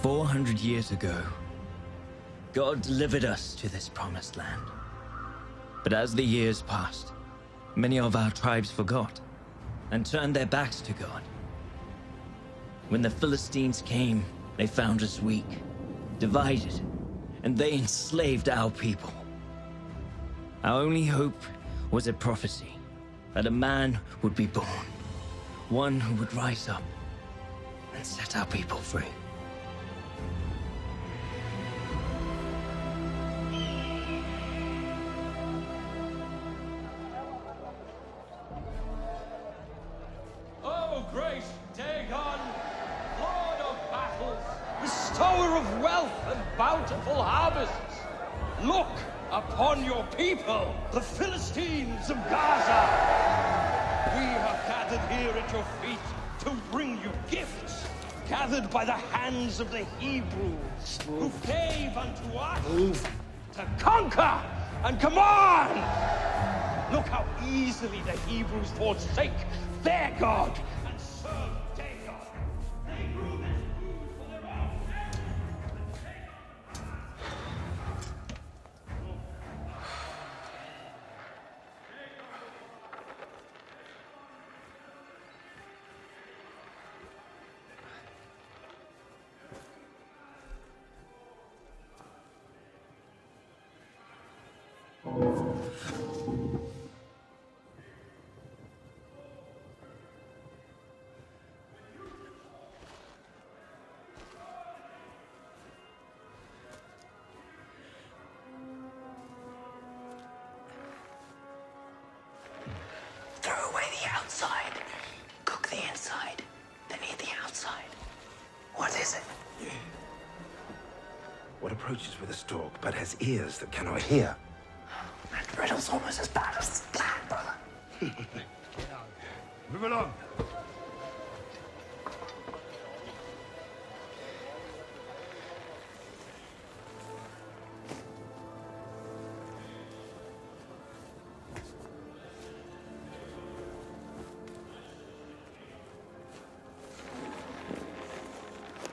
400 years ago, God delivered us to this promised land. But as the years passed, many of our tribes forgot and turned their backs to God. When the Philistines came, they found us weak, divided, and they enslaved our people. Our only hope was a prophecy that a man would be born, one who would rise up and set our people free. Oh, great Dagon, Lord of battles, bestower of wealth and bountiful harvests, look upon your people, the Philistines of Gaza. We have gathered here at your feet to bring you gifts, gathered by the hands of the Hebrews, who gave unto us to conquer and command. Look how easily the Hebrews forsake their God and serve Dagon. They grew their food for their own necks. Throw away the outside, cook the inside, then eat the outside. What is it? What approaches with a stalk but has ears that cannot hear? That riddle's almost as bad as the plan, brother. Move along.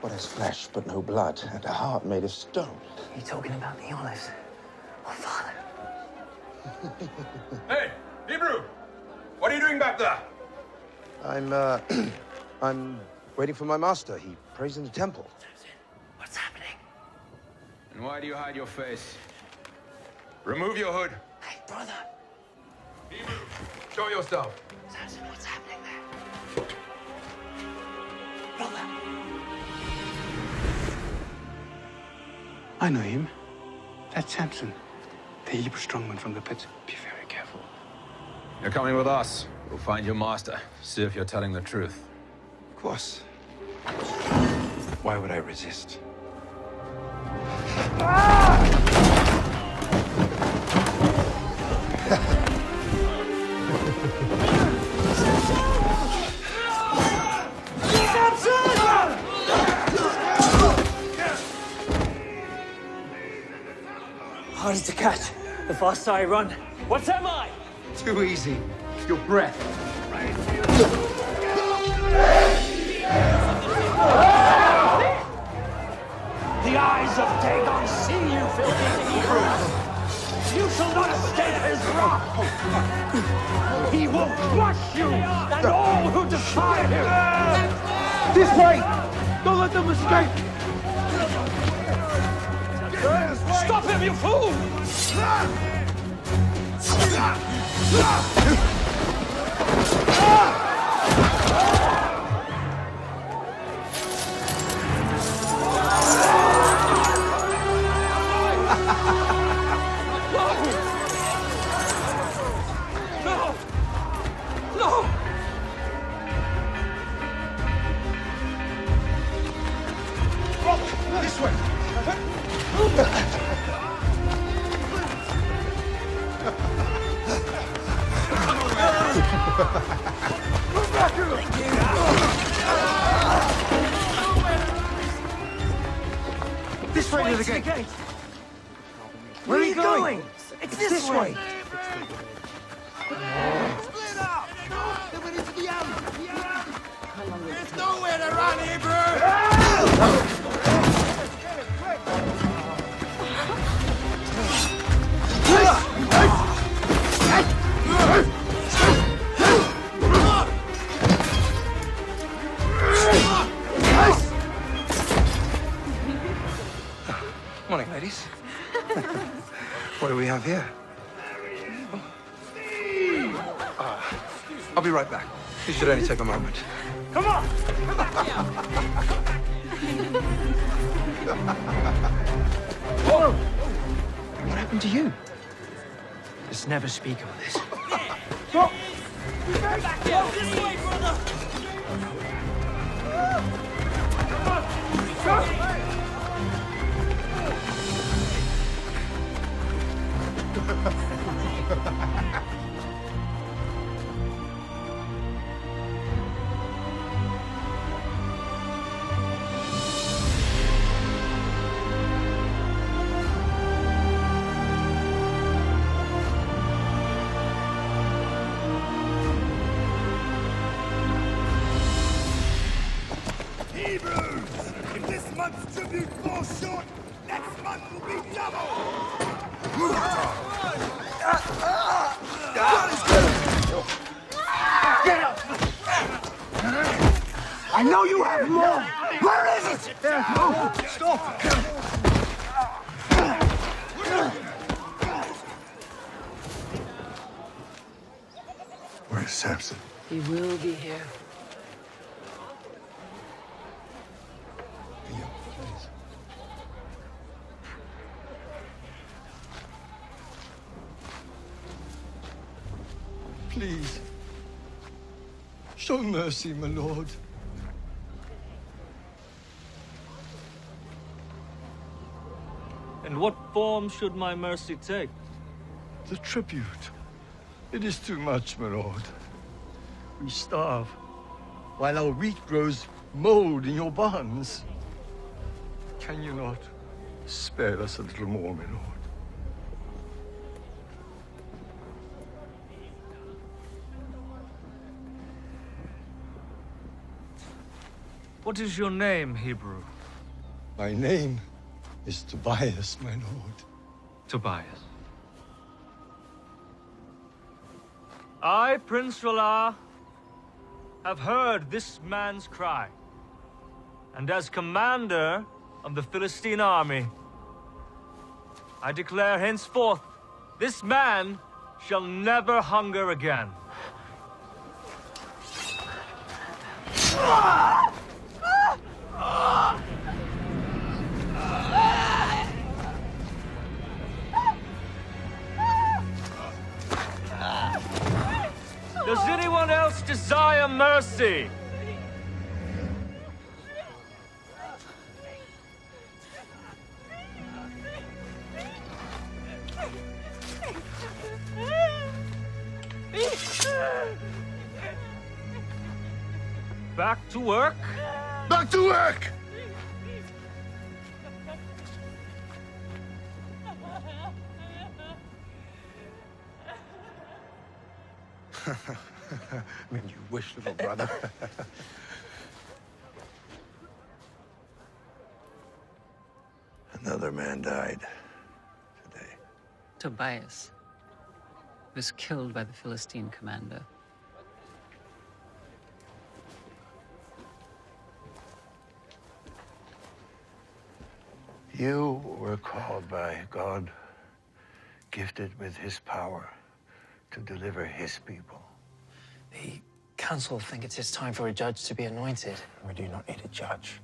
What is flesh but no blood, and a heart made of stone? You talking about the olives? Oh, Father. Hey, Hebrew! What are you doing back there? I'm waiting for my master. He prays in the temple. What's happening? And why do you hide your face? Remove your hood. Hey, brother. Hebrew, show yourself. Samson, what's happening there? Brother. I know him. That's Samson, the Hebrew strongman from the pit. Be very careful. You're coming with us. We'll find your master. See if you're telling the truth. Of course. Why would I resist? Hard to catch. The faster I run. What am I? Too easy. Your breath. The eyes of Dagon see you, filthy Hebrews. You shall not escape his wrath. He will crush you and all who defy him. This way! Don't let them escape! Stop him, you fool! No! This way! This way to the gate. Where are you going? It's this way. Split up! Everybody to the end! There's nowhere to run, Hebrew! ladies. What do we have here? I'll be right back. You should only take a moment. Come on! Whoa! What happened to you? Just never speak of this. Stop! Back here! This way, brother! If this month's tribute falls short, next month will be double! Get up! I know you have more! Where is it? No! Stop! Where's Samson? He will be here. Please, show mercy, my lord. And what form should my mercy take? The tribute. It is too much, my lord. We starve, while our wheat grows mold in your barns. Can you not spare us a little more, my lord? What is your name, Hebrew? My name is Tobias, my lord. Tobias. I, Prince Ralah, have heard this man's cry. And as commander of the Philistine army, I declare henceforth, this man shall never hunger again. Does anyone else desire mercy? Back to work? Back to work! I mean, you wish, little brother. Another man died today. Tobias was killed by the Philistine commander. You were called by God, gifted with his power to deliver his people. The council think it's time for a judge to be anointed. We do not need a judge.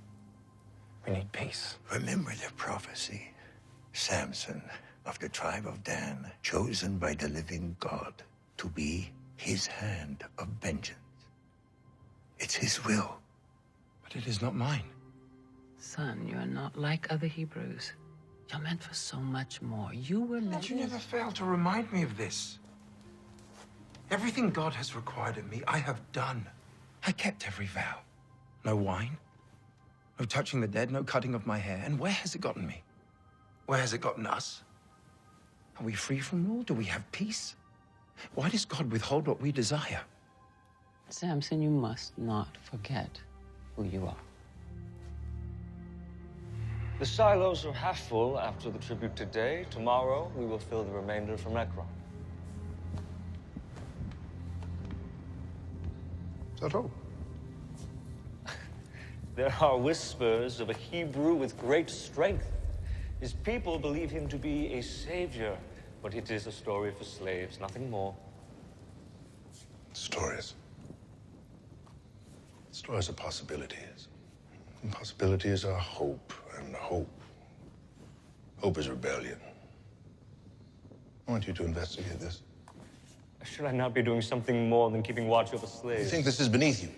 We need peace. Remember the prophecy. Samson of the tribe of Dan, chosen by the living God to be his hand of vengeance. It's his will. But it is not mine. Son, you are not like other Hebrews. You're meant for so much more. You were meant... But you never fail to remind me of this. Everything God has required of me, I have done. I kept every vow. No wine, no touching the dead, no cutting of my hair. And where has it gotten me? Where has it gotten us? Are we free from rule? Do we have peace? Why does God withhold what we desire? Samson, you must not forget who you are. The silos are half full after the tribute today. Tomorrow, we will fill the remainder from Ekron. Is that all? There are whispers of a Hebrew with great strength His people believe him to be a savior, but it is a story for slaves, nothing more. Stories. Stories are possibilities. And possibilities are hope, and hope is rebellion. I want you to investigate this. Should I not be doing something more than keeping watch over slaves? You think this is beneath you?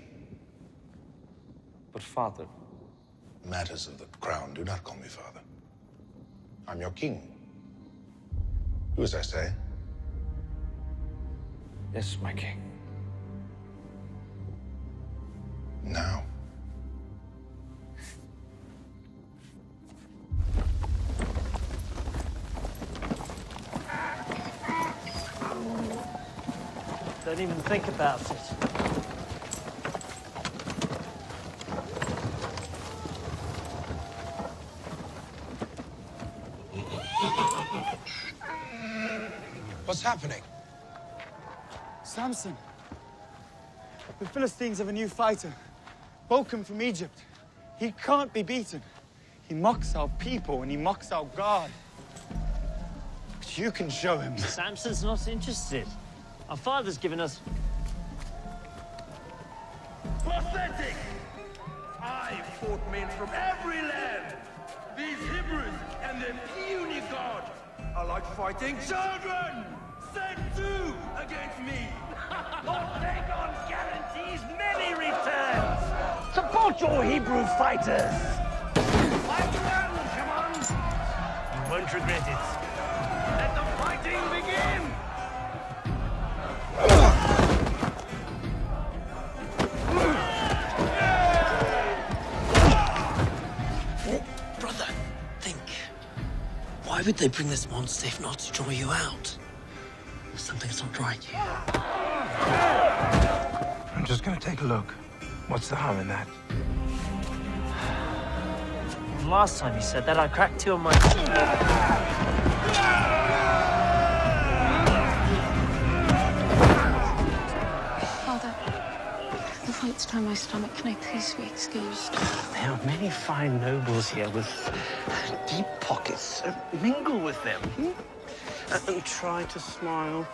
But father... Matters of the crown, do not call me father. I'm your king. Do as I say. Yes, my king. Now. Don't even think about it. What's happening? Samson. The Philistines have a new fighter. Welcome from Egypt. He can't be beaten. He mocks our people and he mocks our God. But you can show him. Samson's not interested. Our father's given us... Pathetic! I fought men from every land. These Hebrews and their puny God are like fighting children! Send two against me! Dagon guarantees many returns! Support your Hebrew fighters! Fight well, come on! You won't regret it. Let the fighting begin! Brother, think. Why would they bring this monster if not to draw you out? Something's not right here. I'm just gonna take a look. What's the harm in that? Last time you said that, I cracked two of my... Father, the fight's down my stomach. Can I please be excused? There are many fine nobles here with deep pockets. Mingle with them. And try to smile.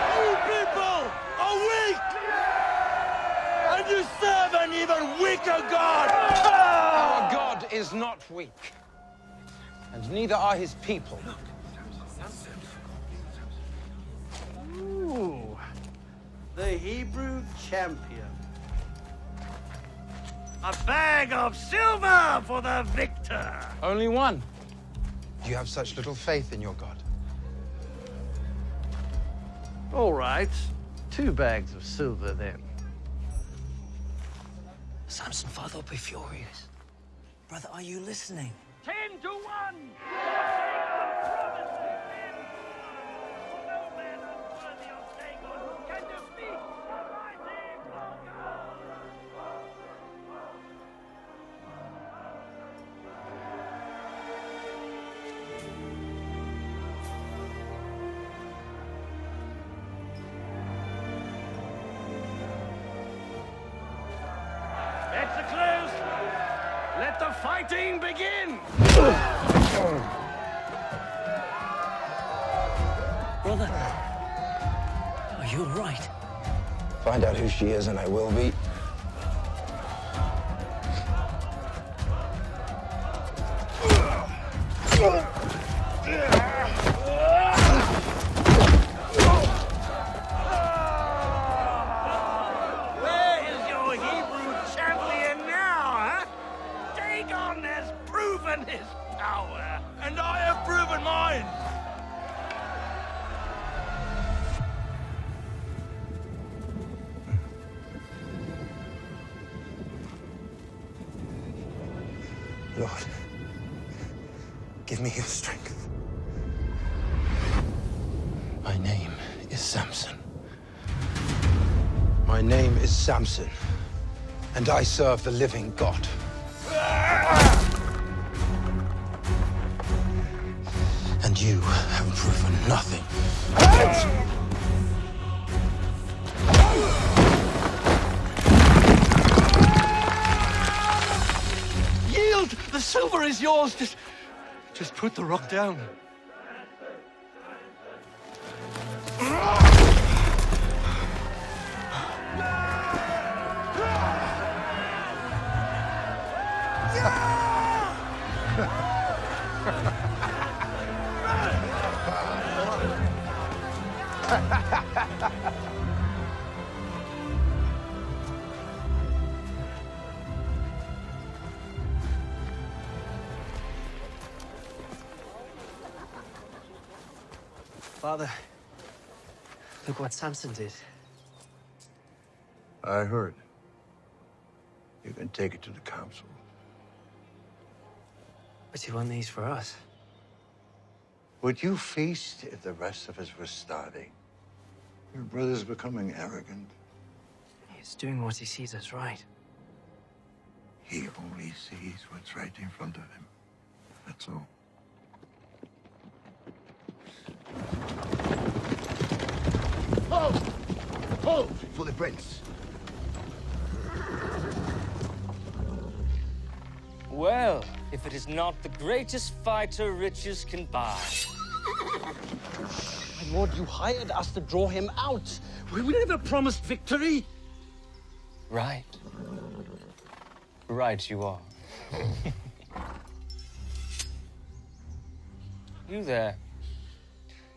You people are weak! And you serve an even weaker God! Our God is not weak. And neither are his people. Ooh, the Hebrew champion. A bag of silver for the victor! Only one. You have such little faith in your God. All right, 2 bags of silver then. Samson, father will be furious. Brother, are you listening? 10 to 1! Close. Let the fighting begin! Brother, are you all right? Find out who she is and I will be. His power. And I have proven mine! Lord, give me your strength. My name is Samson. My name is Samson, and I serve the living God. And you have proven nothing. The silver is yours. Just put the rock down. Father, look what Samson did. I heard. You can take it to the council. But he won these for us. Would you feast if the rest of us were starving? Your brother's becoming arrogant. He's doing what he sees as right. He only sees what's right in front of him. That's all. Hold! Hold for the prince. Well, if it is not the greatest fighter riches can buy. My lord, you hired us to draw him out. We never promised victory. Right. Right you are. You there.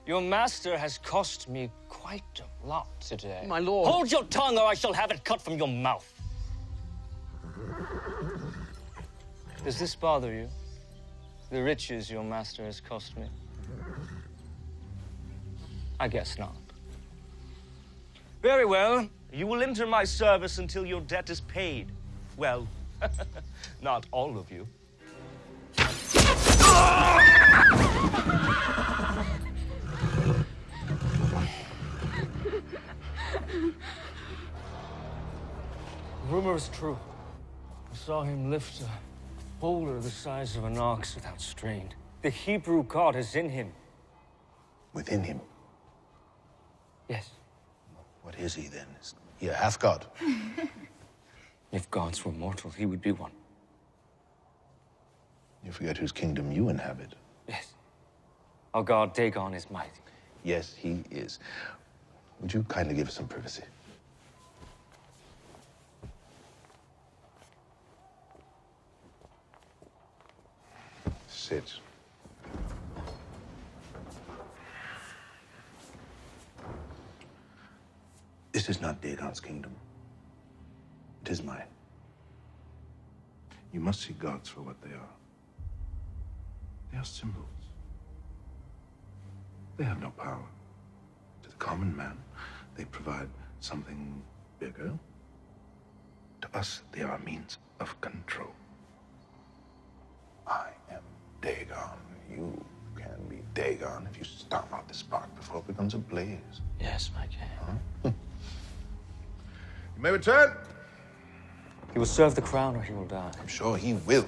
Your master has cost me quite a lot today. My lord. Hold your tongue or I shall have it cut from your mouth. Does this bother you? The riches your master has cost me? I guess not. Very well. You will enter my service until your debt is paid. Well, not all of you. Rumor is true. I saw him lift a boulder the size of an ox without strain. The Hebrew god is in him. Within him? Yes. What is he then? Is he a half-god? If gods were mortal, he would be one. You forget whose kingdom you inhabit. Yes. Our god Dagon is mighty. Yes, he is. Would you kindly give us some privacy? Sit. This is not Dagon's kingdom. It is mine. You must see gods for what they are. They are symbols. They have no power. To the common man, they provide something bigger. To us, they are a means of control. I am Dagon. You can be Dagon if you stomp out the spark before it becomes a blaze. Yes, my king. Huh? You may return. He will serve the crown or he will die. I'm sure he will.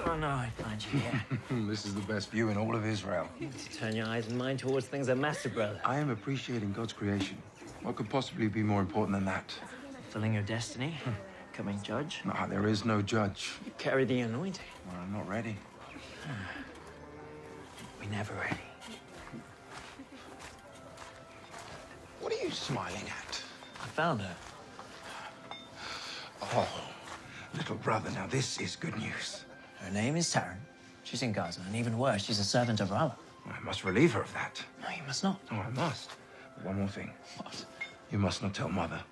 Oh, no, I find you here. This is the best view in all of Israel. To turn your eyes and mind towards things that matter, brother. I am appreciating God's creation. What could possibly be more important than that? Fulfilling your destiny, becoming judge. No, there is no judge. You carry the anointing. Well, I'm not ready. We're never ready. What are you smiling at? I found her. Oh, little brother, now this is good news. Her name is Taryn. She's in Gaza, and even worse, she's a servant of Allah. I must relieve her of that. No, you must not. Oh, I must. But one more thing. What? You must not tell Mother.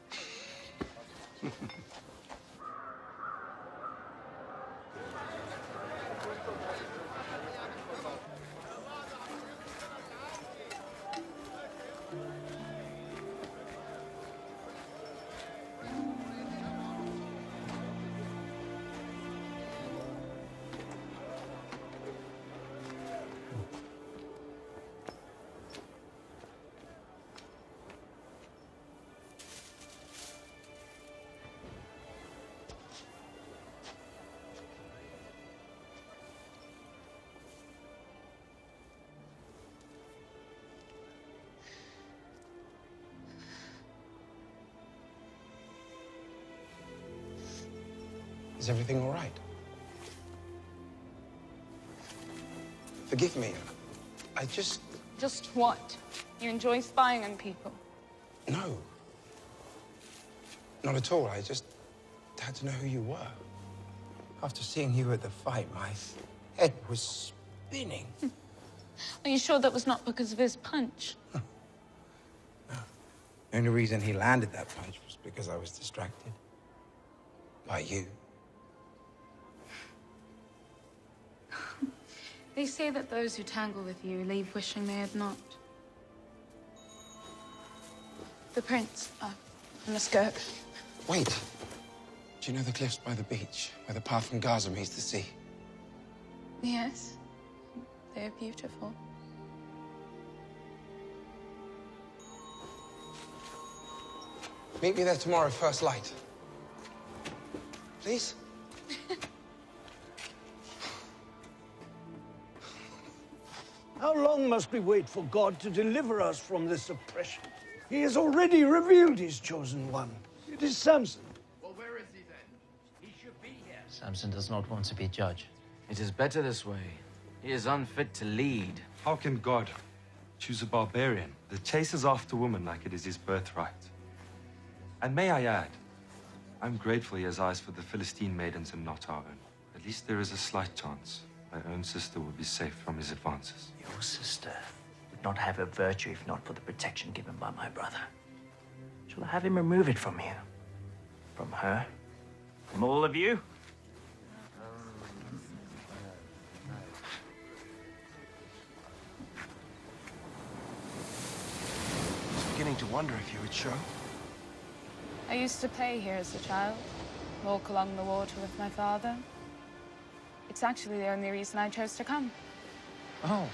Is everything all right? Forgive me. I just... Just what? You enjoy spying on people? No. Not at all. I just had to know who you were. After seeing you at the fight, my head was spinning. Are you sure that was not because of his punch? No. The only reason he landed that punch was because I was distracted. By you. They say that those who tangle with you leave wishing they had not. The prince. I must go. Wait. Do you know the cliffs by the beach, where the path from Gaza meets the sea? Yes. They're beautiful. Meet me there tomorrow, first light. Please? How long must we wait for God to deliver us from this oppression? He has already revealed his chosen one. It is Samson. Well, where is he then? He should be here. Samson does not want to be judge. It is better this way. He is unfit to lead. How can God choose a barbarian that chases after women like it is his birthright? And may I add, I'm grateful he has eyes for the Philistine maidens and not our own. At least there is a slight chance my own sister will be safe from his advances. Your sister would not have a virtue if not for the protection given by my brother. Shall I have him remove it from you? From her? From all of you? I was beginning to wonder if you would show. I used to play here as a child, walk along the water with my father. It's actually the only reason I chose to come. Oh,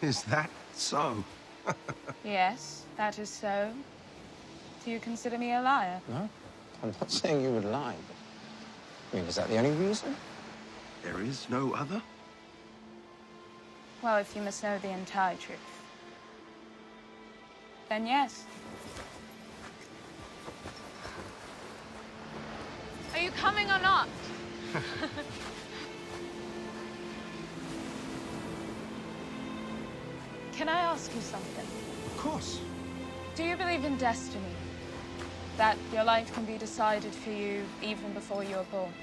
is that so? Yes, that is so. Do you consider me a liar? No, I'm not saying you would lie, but... I mean, is that the only reason? There is no other? Well, if you must know the entire truth, then yes. Are you coming or not? Can I ask you something? Of course. Do you believe in destiny? That your life can be decided for you even before you are born?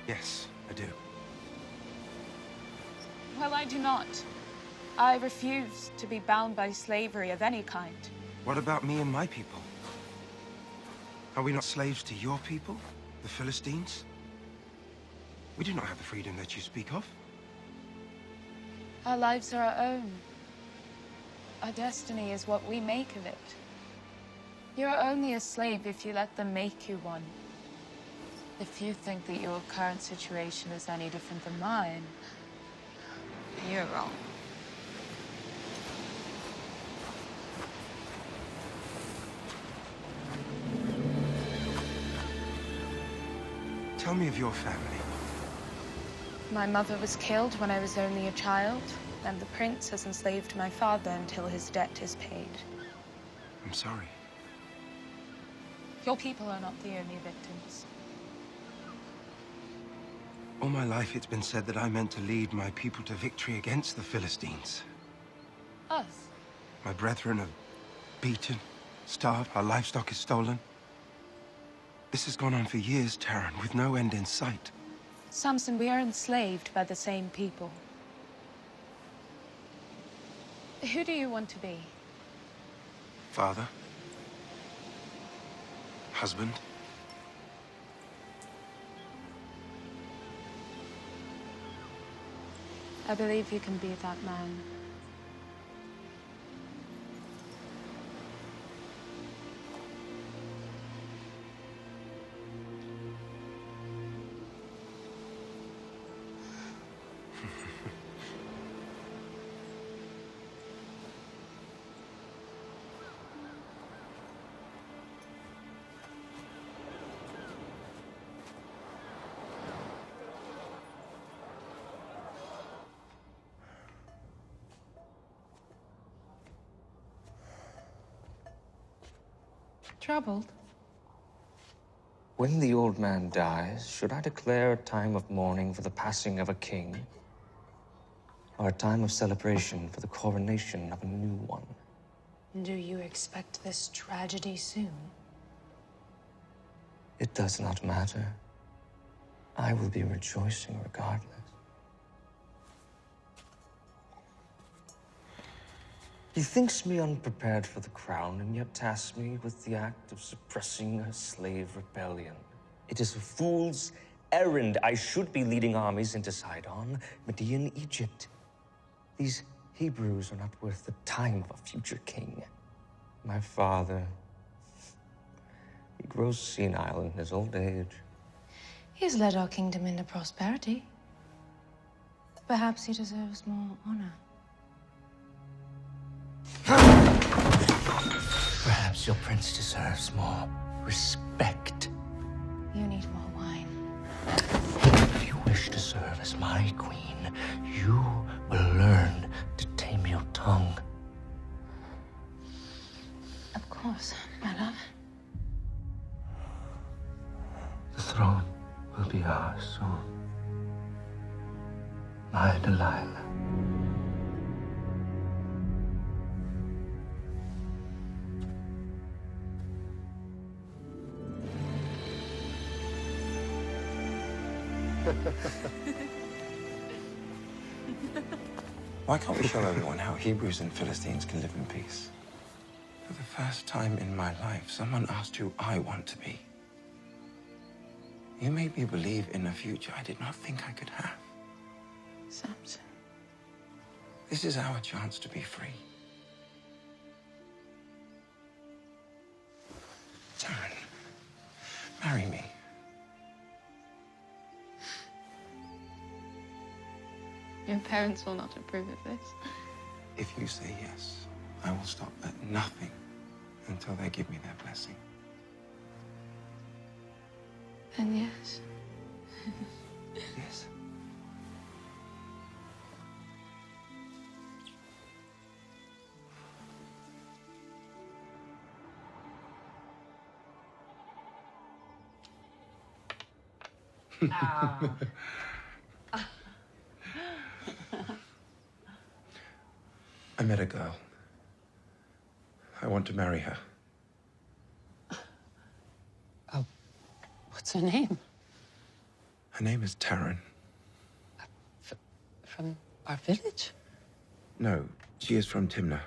Yes, I do. Well, I do not. I refuse to be bound by slavery of any kind. What about me and my people? Are we not slaves to your people, the Philistines? We do not have the freedom that you speak of. Our lives are our own. Our destiny is what we make of it. You're only a slave if you let them make you one. If you think that your current situation is any different than mine, you're wrong. Tell me of your family. My mother was killed when I was only a child, and the prince has enslaved my father until his debt is paid. I'm sorry. Your people are not the only victims. All my life it's been said that I meant to lead my people to victory against the Philistines. Us? My brethren are beaten, starved, our livestock is stolen. This has gone on for years, Taran, with no end in sight. Samson, we are enslaved by the same people. Who do you want to be? Father. Husband. I believe you can be that man. Troubled? When the old man dies, should I declare a time of mourning for the passing of a king? Or a time of celebration for the coronation of a new one? Do you expect this tragedy soon? It does not matter. I will be rejoicing regardless. He thinks me unprepared for the crown, and yet tasks me with the act of suppressing a slave rebellion. It is a fool's errand. I should be leading armies into Sidon, Median, Egypt. These Hebrews are not worth the time of a future king. My father, he grows senile in his old age. He has led our kingdom into prosperity. Perhaps he deserves more honor. Perhaps your prince deserves more respect. You need more wine. If you wish to serve as my queen, you will learn to tame your tongue. Of course, my love. The throne will be ours soon. My Delilah. Why can't we show everyone how Hebrews and Philistines can live in peace? For the first time in my life, someone asked who I want to be. You made me believe in a future I did not think I could have. Samson. This is our chance to be free. Taryn, marry me. Your parents will not approve of this. If you say yes, I will stop at nothing until they give me their blessing. Then yes. Yes. I met a girl. I want to marry her. Oh, what's her name? Her name is Taryn. From our village? No, she is from Timnah.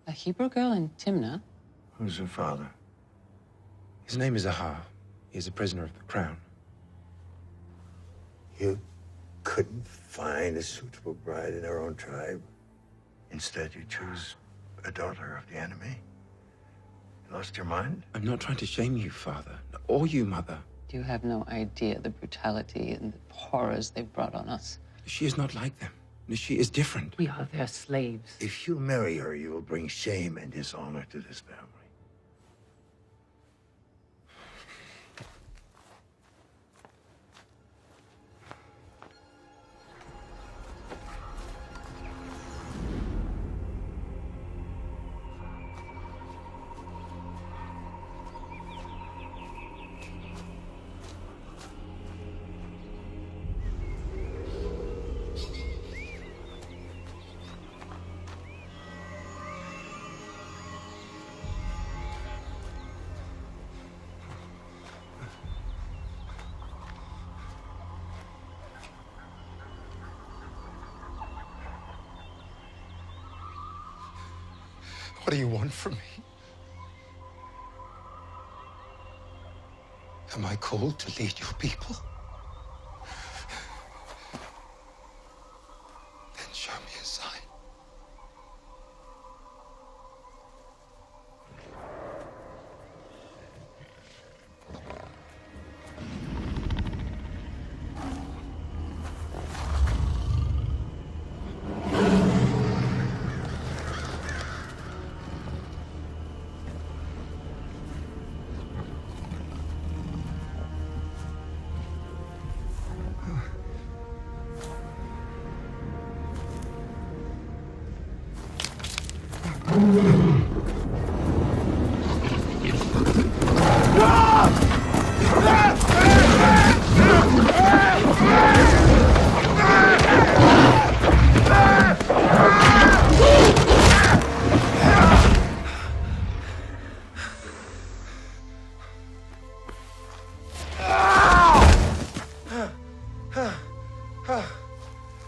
A Hebrew girl in Timnah? Who's her father? His name is Ahar. He is a prisoner of the crown. You couldn't find a suitable bride in our own tribe. Instead, you choose a daughter of the enemy. You lost your mind? I'm not trying to shame you, Father, or you, Mother. You have no idea the brutality and the horrors they've brought on us. She is not like them. She is different. We are their slaves. If you marry her, you will bring shame and dishonor to this family. What do you want from me? Am I called to lead your people? Then show me a sign. Ah!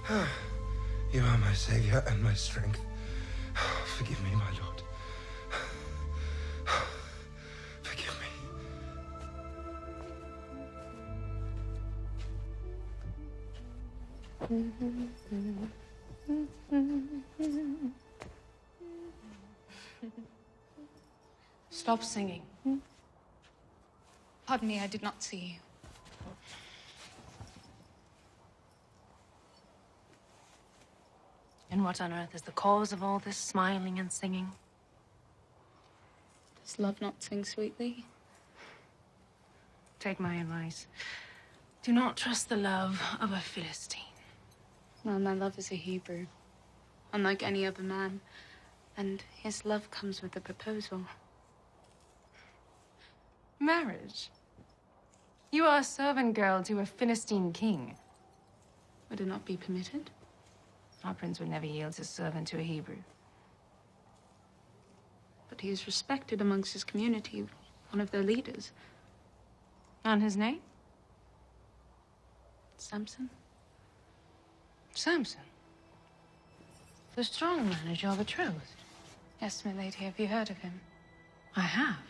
You are my savior and my strength. Forgive me, my lord. Forgive me. Stop singing. Pardon me, I did not see you. And what on earth is the cause of all this smiling and singing? Does love not sing sweetly? Take my advice. Do not trust the love of a Philistine. Well, my love is a Hebrew, unlike any other man, and his love comes with a proposal. Marriage? You are a servant girl to a Philistine king. Would it not be permitted? Our prince would never yield his servant to a Hebrew. But he is respected amongst his community, one of their leaders. And his name? Samson. Samson? The strong man is your betrothed? Yes, my lady. Have you heard of him? I have.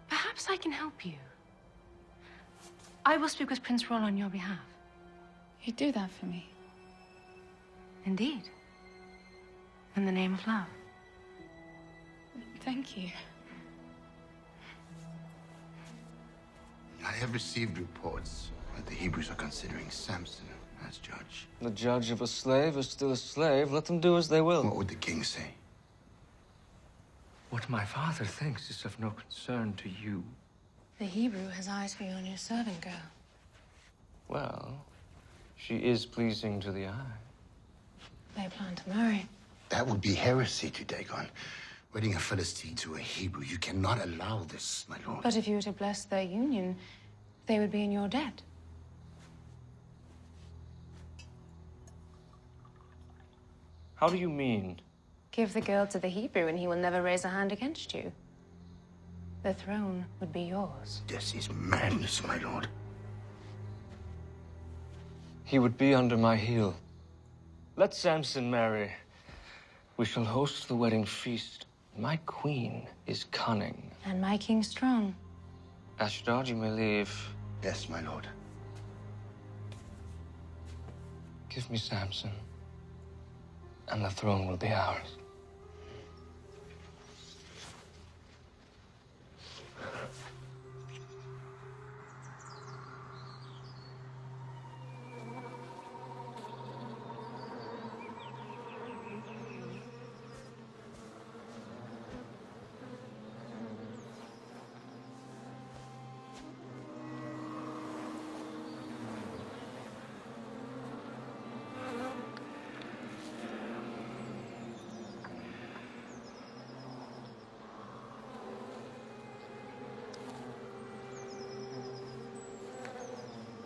Perhaps I can help you. I will speak with Prince Roll on your behalf. You'd do that for me? Indeed. In the name of love. Thank you. I have received reports that the Hebrews are considering Samson as judge. The judge of a slave is still a slave. Let them do as they will. What would the king say? What my father thinks is of no concern to you. The Hebrew has eyes for you and your servant girl. Well, she is pleasing to the eye. They plan to marry. That would be heresy to Dagon. Wedding a Philistine to a Hebrew. You cannot allow this, my lord. But if you were to bless their union, they would be in your debt. How do you mean? Give the girl to the Hebrew and he will never raise a hand against you. The throne would be yours. This is madness, my lord. He would be under my heel. Let Samson marry. We shall host the wedding feast. My queen is cunning. And my king strong. Ashdod, you may leave. Yes, my lord. Give me Samson, and the throne will be ours.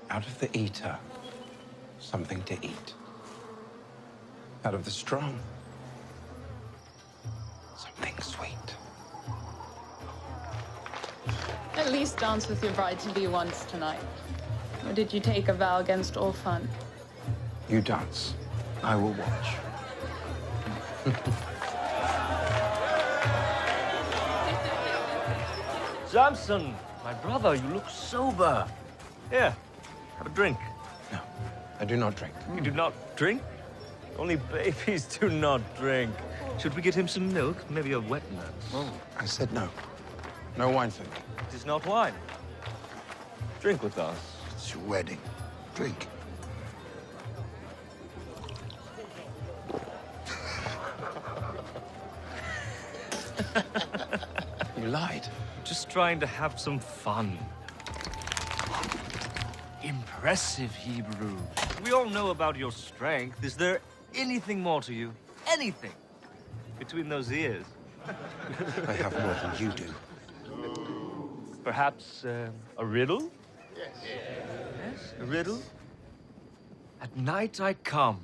Out of the eater, something to eat. Out of the strong, something sweet. At least dance with your bride-to-be once tonight. Or did you take a vow against all fun? You dance. I will watch. Samson, my brother, you look sober. Here, have a drink. No, I do not drink. You do not drink? Only babies do not drink. Should we get him some milk? Maybe a wet nurse? Oh, I said no. No wine for me. It is not wine. Drink with us. It's your wedding. Drink. You lied. Just trying to have some fun. Impressive, Hebrew. We all know about your strength. Is there anything more to you? Anything? Between those ears? I have more than you do. Perhaps a riddle? Yes, a riddle? At night I come,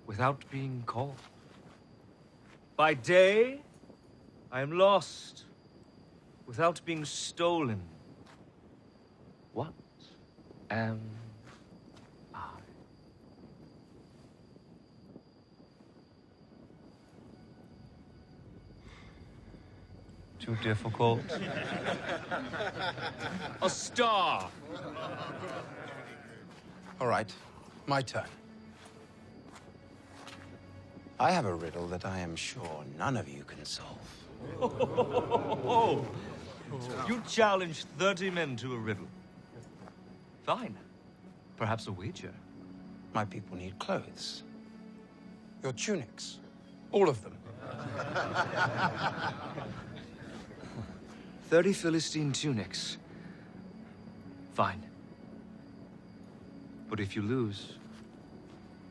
without being called. By day, I am lost, without being stolen. What am Too difficult? A star! All right, my turn. I have a riddle that I am sure none of you can solve. You challenged 30 men to a riddle. Fine. Perhaps a wager. My people need clothes. Your tunics. All of them. 30 Philistine tunics. Fine. But if you lose,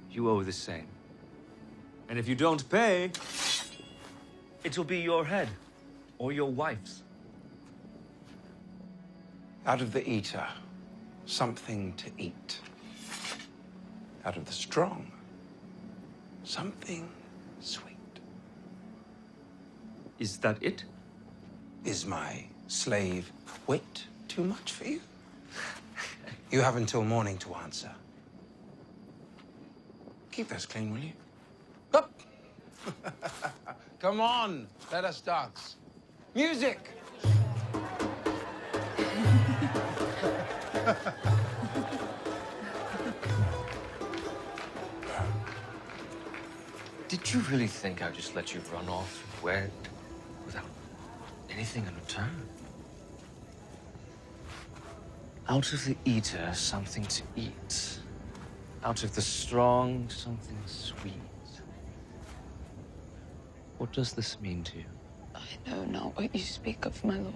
you owe the same. And if you don't pay, it'll be your head or your wife's. Out of the eater, something to eat. Out of the strong, something sweet. Is that it? Is my slave wit too much for you? You have until morning to answer. Keep those clean, will you? Up! Come on, let us dance. Music! Did you really think I'd just let you run off wed without anything in return? Out of the eater, something to eat. Out of the strong, something sweet. What does this mean to you? I know not what you speak of, my lord.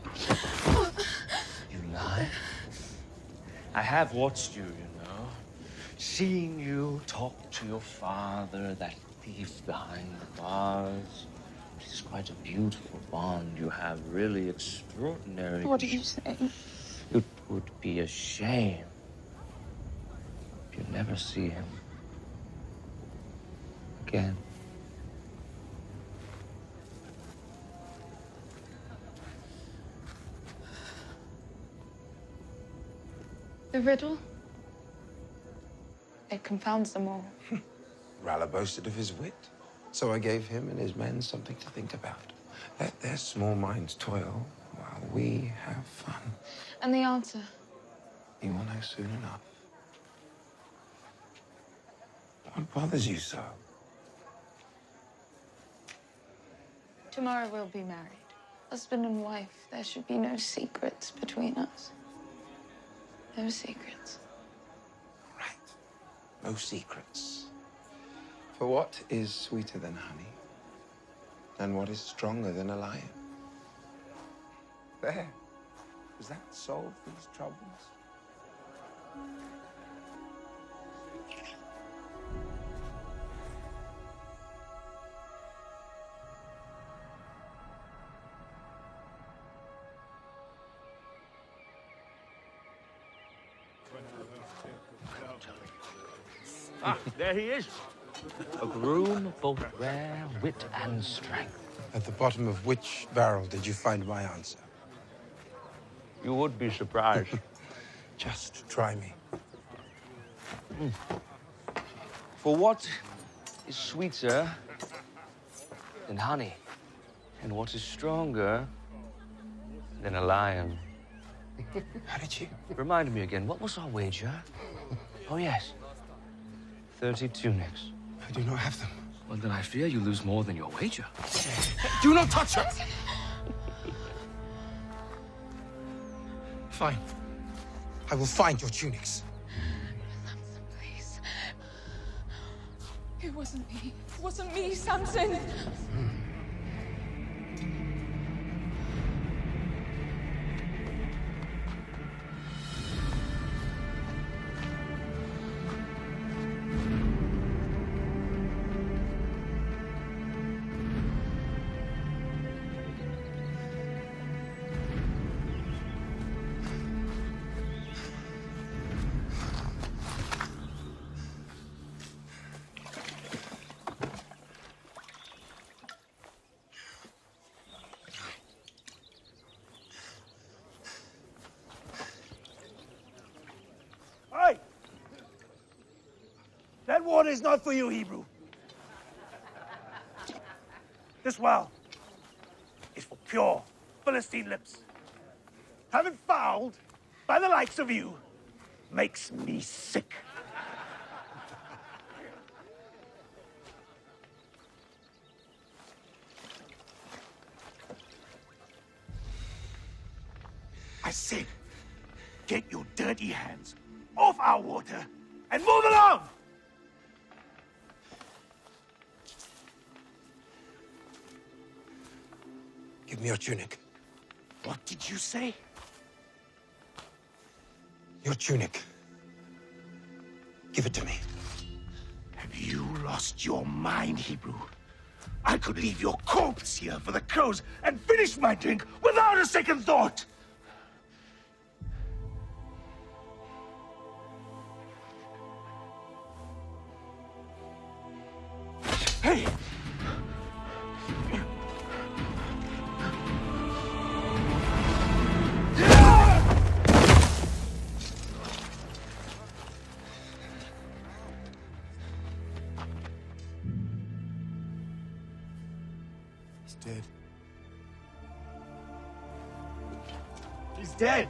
You lie? I have watched you, you know. Seen you talk to your father, that thief behind the bars. It is quite a beautiful bond you have, really extraordinary. What are you saying? It would be a shame if you never see him again. The riddle? It confounds them all. Ralla boasted of his wit, so I gave him and his men something to think about. Let their small minds toil while we have fun. And the answer? You will know soon enough. What bothers you so? Tomorrow we'll be married. Husband and wife. There should be no secrets between us. No secrets. No secrets. For what is sweeter than honey? And what is stronger than a lion? There. Does that solve these troubles? Ah, there he is. A groom of both rare wit and strength. At the bottom of which barrel did you find my answer? You would be surprised. Just try me. For what is sweeter than honey? And what is stronger than a lion? How did you? Remind me again, what was our wager? Oh, yes. 30 tunics. I do not have them. Well, then I fear you lose more than your wager. Do not touch her! Fine. I will find your tunics. Please. It wasn't me. It wasn't me, Samson. Hey! That water is not for you, Hebrew. This well is for pure Philistine lips. Having fouled by the likes of you makes me sick. I said, get your dirty hands off our water and move along! Give me your tunic. What did you say? Your tunic. Give it to me. Have you lost your mind, Hebrew? I could leave your corpse here for the crows and finish my drink without a second thought! Hey! He's dead. He's dead!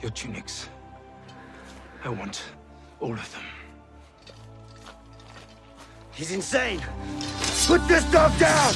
Your tunics. I want all of them. He's insane! Put this dog down!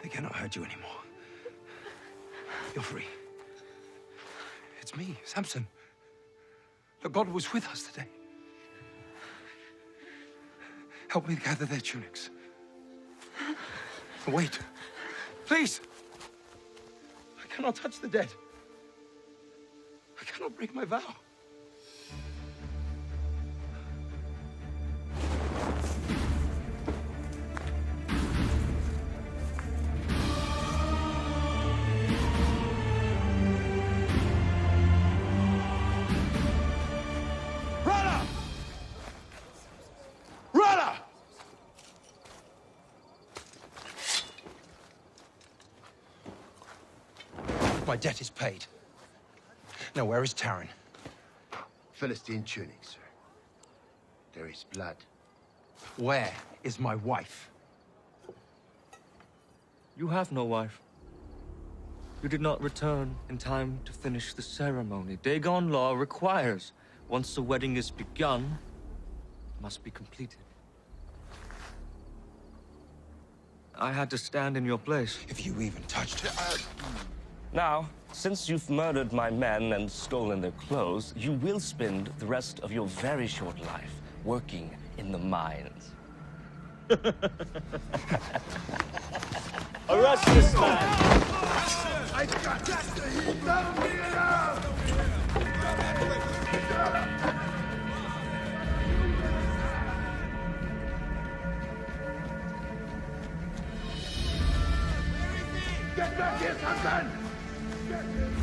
They cannot hurt you anymore. You're free. It's me, Samson. The God was with us today. Help me gather their tunics. Wait. Please. I cannot touch the dead. I cannot break my vow. My debt is paid. Now, where is Taran? Philistine tunic, sir. There is blood. Where is my wife? You have no wife. You did not return in time to finish the ceremony. Dagon law requires, once the wedding is begun, it must be completed. I had to stand in your place. If you even touched her. Now, since you've murdered my men and stolen their clothes, you will spend the rest of your very short life working in the mines. Arrest this man! I got the heat! Let me out! Get back here, Samson! Get him!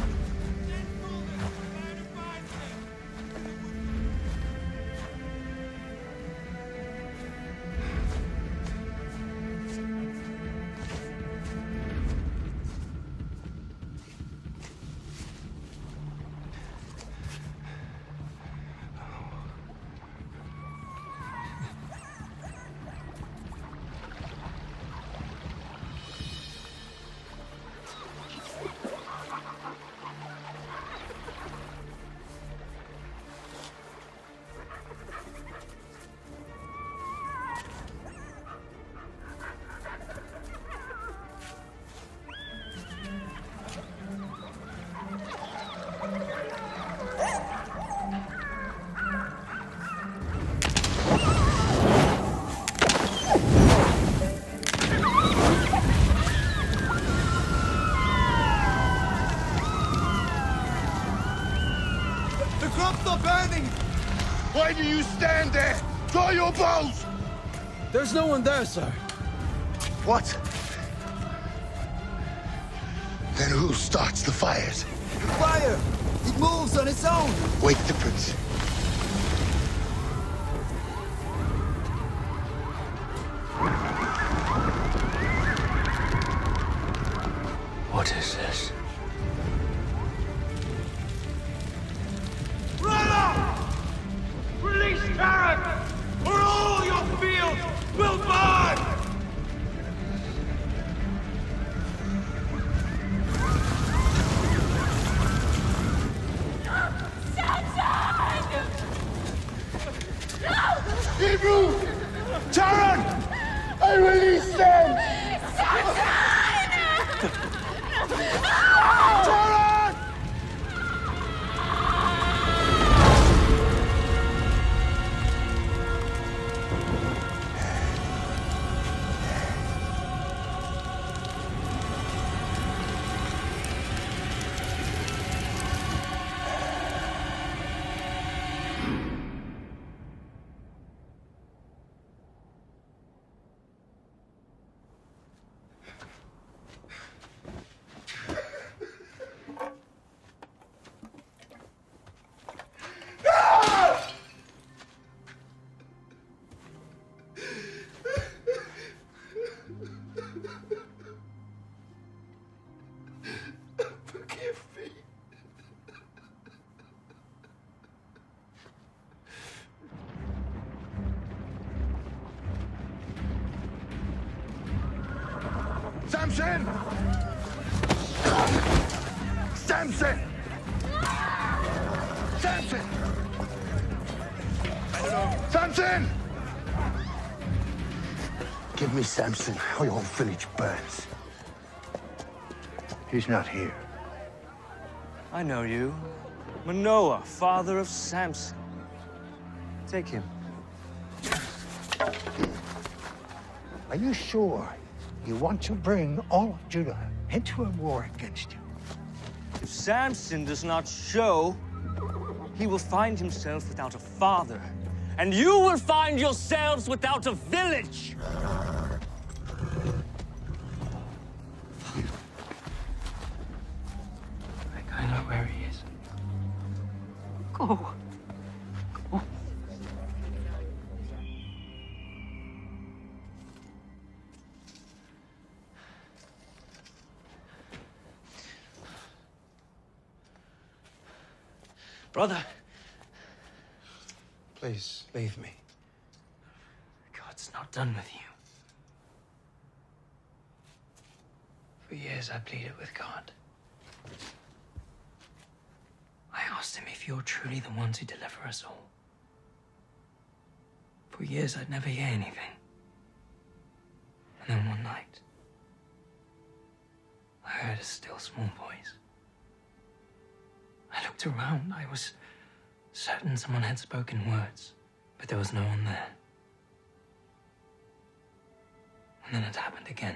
Why do you stand there? Draw your bows! There's no one there, sir. What? Then who starts the fires? The fire! It moves on its own! Wake the prince. What is this? Brother! Release Taran, or all your fields will burn! Hebrew! Taran! I release them! Taran! Forgive me. Samson! Samson! Samson! Samson! Give me Samson, or your whole village burns. He's not here. I know you. Manoah, father of Samson. Take him. Are you sure you want to bring all of Judah into a war against you? If Samson does not show, he will find himself without a father. And you will find yourselves without a village! I know where he is. Go. Go. Brother, Please, leave me. God's not done with you. For years I pleaded with God. I asked him if you're truly the one to deliver us all. For years I'd never hear anything. And then one night, I heard a still small voice. I looked around. I was certain someone had spoken words, but there was no one there. And then it happened again.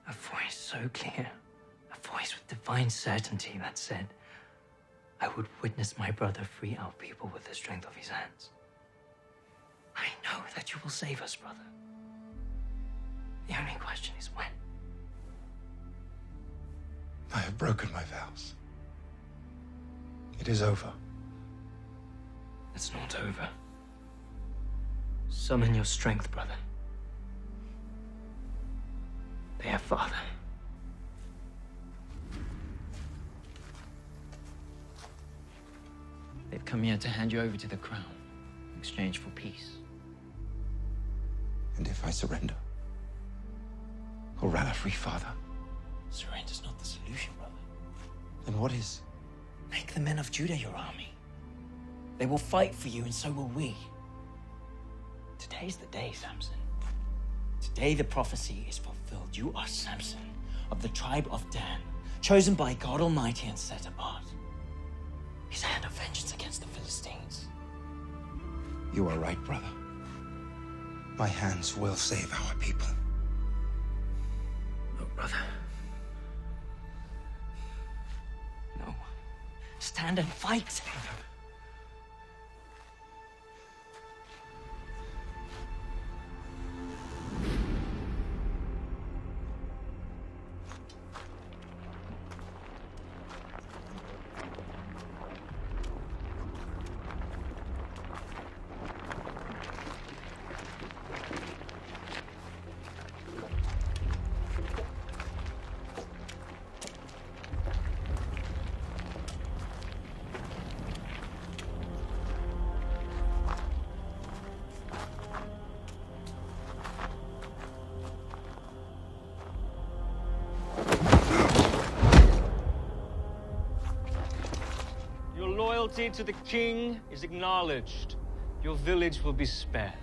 A voice so clear, a voice with divine certainty that said, I would witness my brother free our people with the strength of his hands. I know that you will save us, brother. The only question is when. I have broken my vows. It is over. It's not over. Summon your strength, brother. Their father. They've come here to hand you over to the crown in exchange for peace. And if I surrender? Or rather, free father? Surrender's not the solution, brother. Then what is? Make the men of Judah your army. They will fight for you, and so will we. Today's the day, Samson. Today the prophecy is fulfilled. You are Samson, of the tribe of Dan, chosen by God Almighty and set apart. His hand of vengeance against the Philistines. You are right, brother. My hands will save our people. No, brother. No. Stand and fight. loyalty to the king is acknowledged, your village will be spared.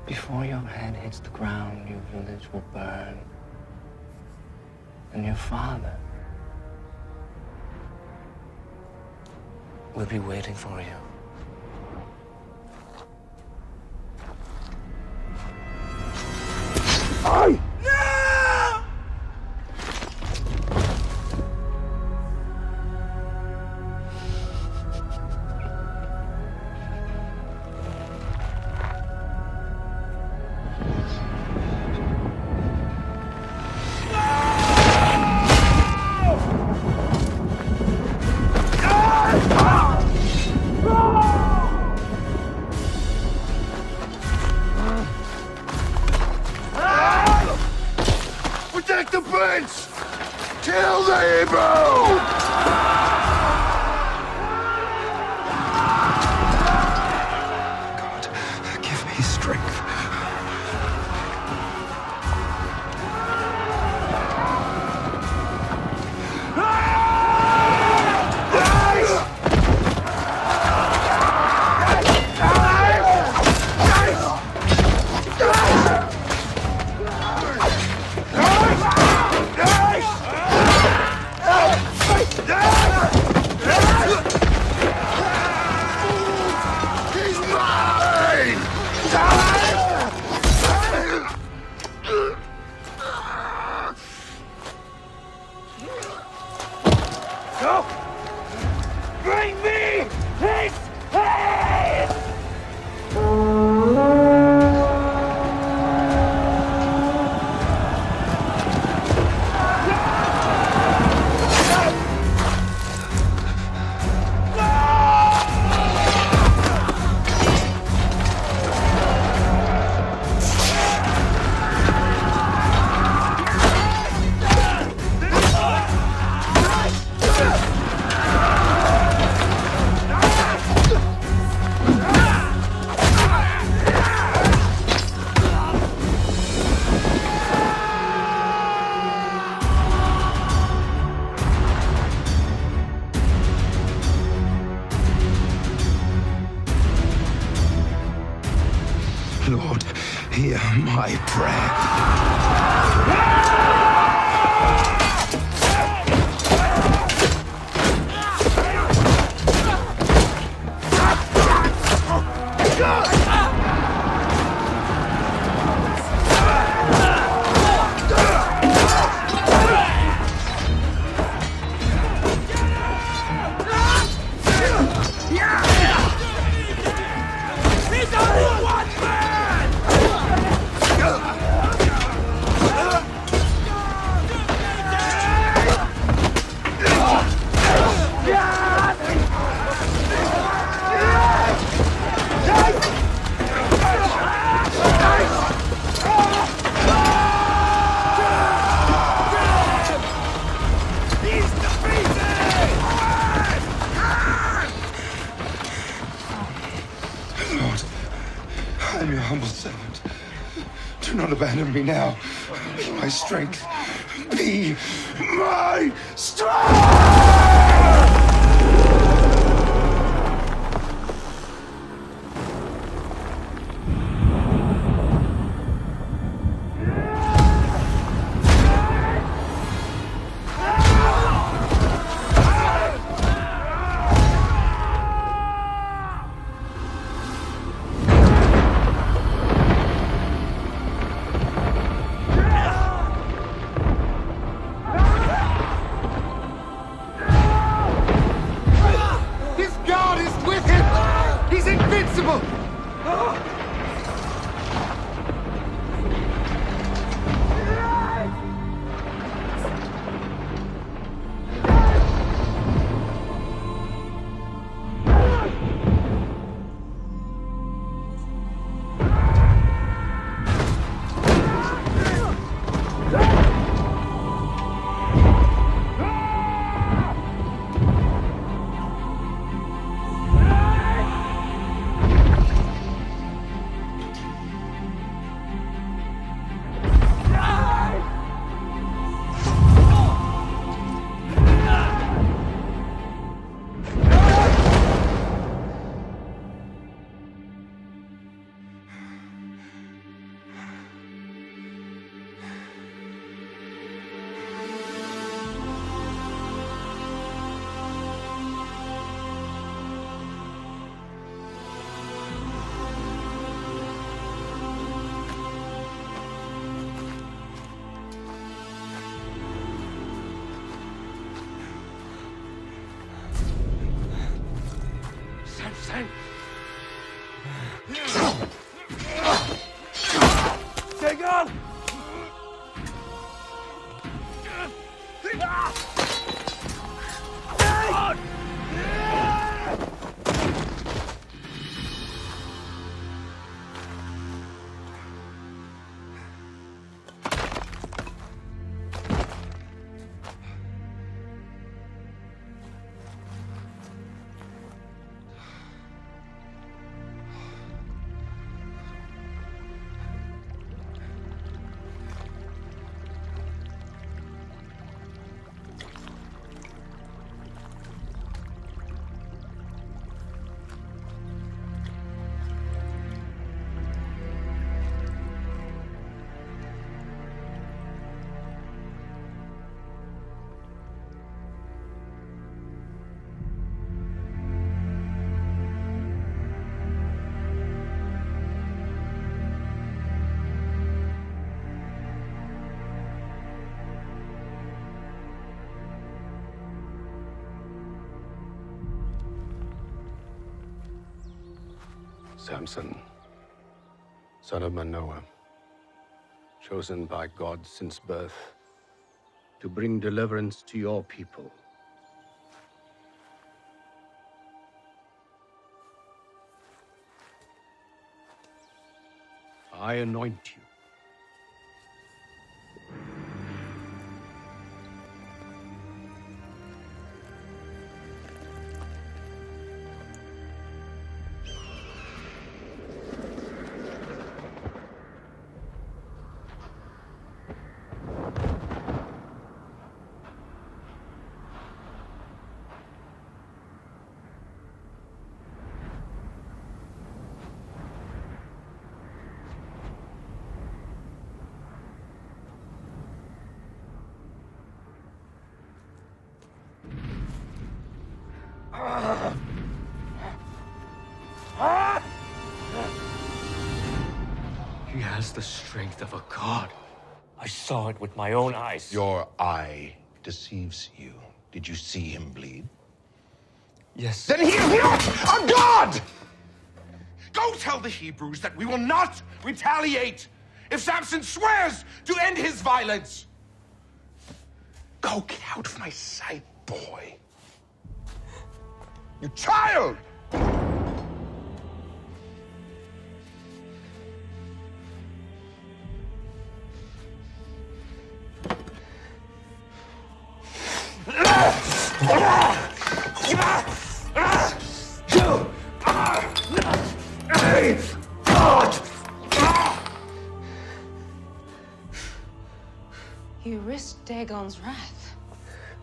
Before your head hits the ground, your village will burn. And your father will be waiting for you. Aye! Protect the prince! Kill the Hebrew! God, give me strength. Bring me his head! Lord, hear my prayer. He's only one man! Lord, I am your humble servant. Do not abandon me now. Be my strength. Be my strength! His God is with him! He's invincible! Take on! Samson, son of Manoah, chosen by God since birth to bring deliverance to your people. I anoint you. He has the strength of a god. I saw it with my own eyes. Your eye deceives you. Did you see him bleed? Yes. Then he is not a god! Go tell the Hebrews that we will not retaliate if Samson swears to end his violence. Go, get out of my sight, boy. You child! You risked Dagon's wrath.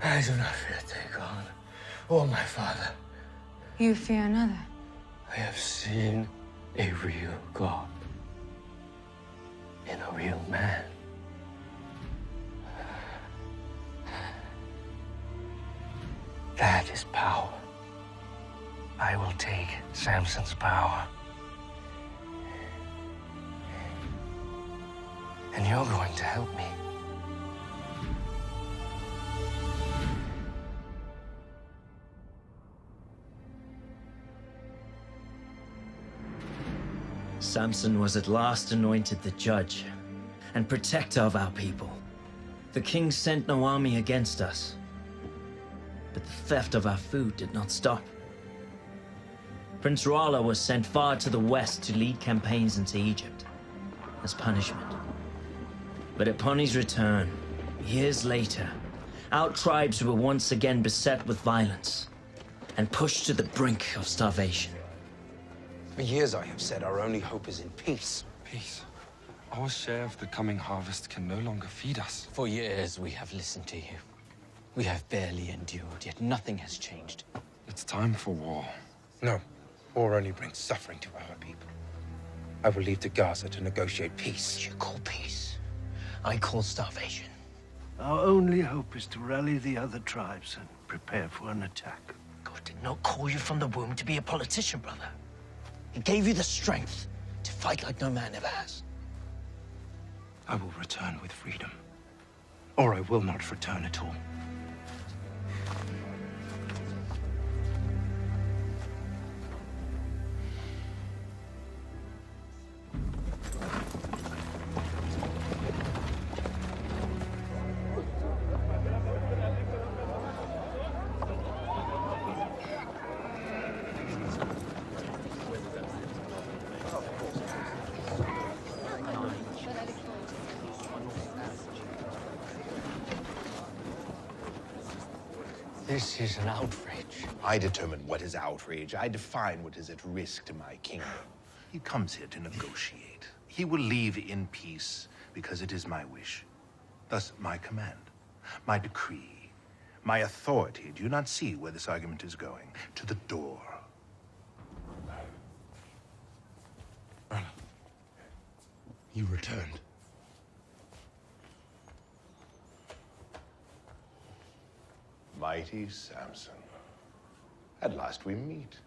I do not fear Dagon or my father. You fear another. I have seen a real God in a real man. That is power. I will take Samson's power. And you're going to help me. Samson was at last anointed the judge and protector of our people. The king sent no army against us, but the theft of our food did not stop. Prince Rala was sent far to the west to lead campaigns into Egypt as punishment. But upon his return, years later, our tribes were once again beset with violence and pushed to the brink of starvation. For years I have said our only hope is in peace. Peace. Our share of the coming harvest can no longer feed us. For years we have listened to you. We have barely endured, yet nothing has changed. It's time for war. No. War only brings suffering to our people. I will leave to Gaza to negotiate peace. You call peace. I call starvation. Our only hope is to rally the other tribes and prepare for an attack. God did not call you from the womb to be a politician, brother. He gave you the strength to fight like no man ever has. I will return with freedom. Or I will not return at all. This is an outrage. I determine what is outrage. I define what is at risk to my kingdom. He comes here to negotiate. He will leave in peace because it is my wish. Thus, my command, my decree, my authority. Do you not see where this argument is going? To the door. You returned. Mighty Samson, at last we meet.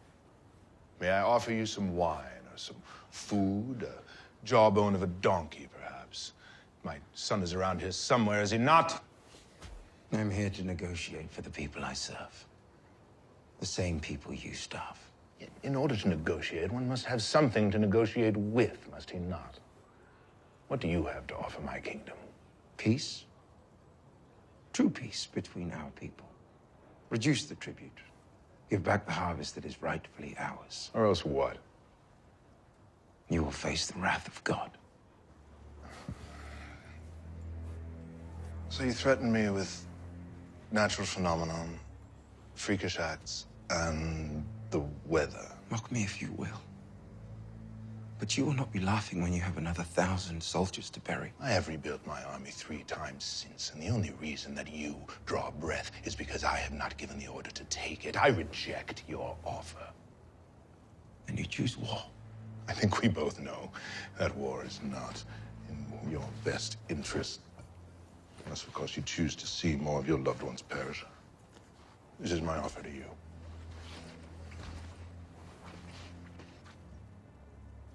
May I offer you some wine or some food, a jawbone of a donkey, perhaps? My son is around here somewhere, is he not? I'm here to negotiate for the people I serve. The same people you starve. In order to negotiate, one must have something to negotiate with, must he not? What do you have to offer my kingdom? Peace. True peace between our people. Reduce the tribute. Give back the harvest that is rightfully ours. Or else what? You will face the wrath of God. So you threaten me with natural phenomenon, freakish acts, and the weather. Mock me if you will. But you will not be laughing when you have another 1,000 soldiers to bury. I have rebuilt my army 3 times since, and the only reason that you draw breath is because I have not given the order to take it. I reject your offer. And you choose war. I think we both know that war is not in your best interest. Unless, of course, you choose to see more of your loved ones perish. This is my offer to you.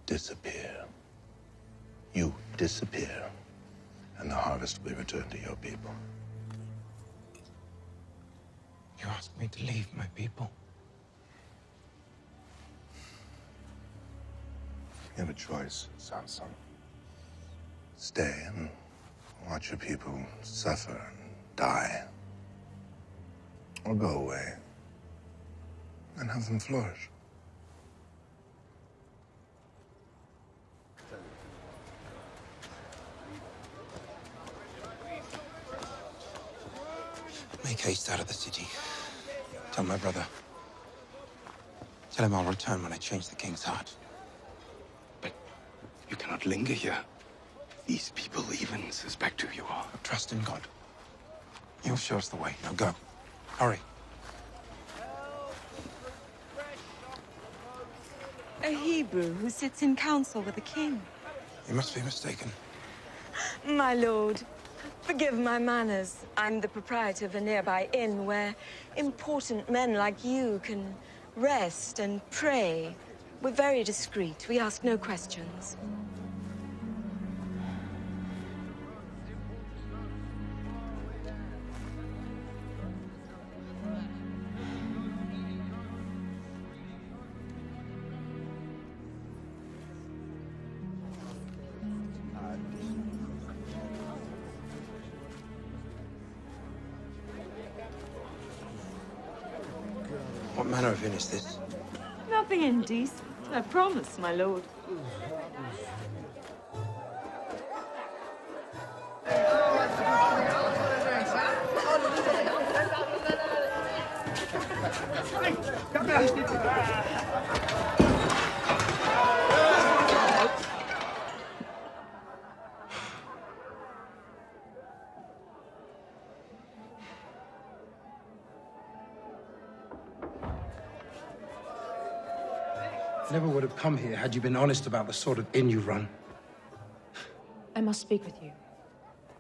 Disappear. You disappear, and the harvest will be returned to your people. You asked me to leave my people. You have a choice, Samson. Stay and watch your people suffer and die. Or go away and have them flourish. Make haste out of the city. Tell my brother. Tell him I'll return when I change the king's heart. But you cannot linger here. These people even suspect who you are. Trust in God. He'll show us the way. Now go. Hurry. A Hebrew who sits in council with the king. You must be mistaken. My lord, forgive my manners. I'm the proprietor of a nearby inn where important men like you can rest and pray. We're very discreet. We ask no questions. What manner of inn is this? Nothing indecent, I promise, my lord. Never would have come here had you been honest about the sort of inn you run. I must speak with you.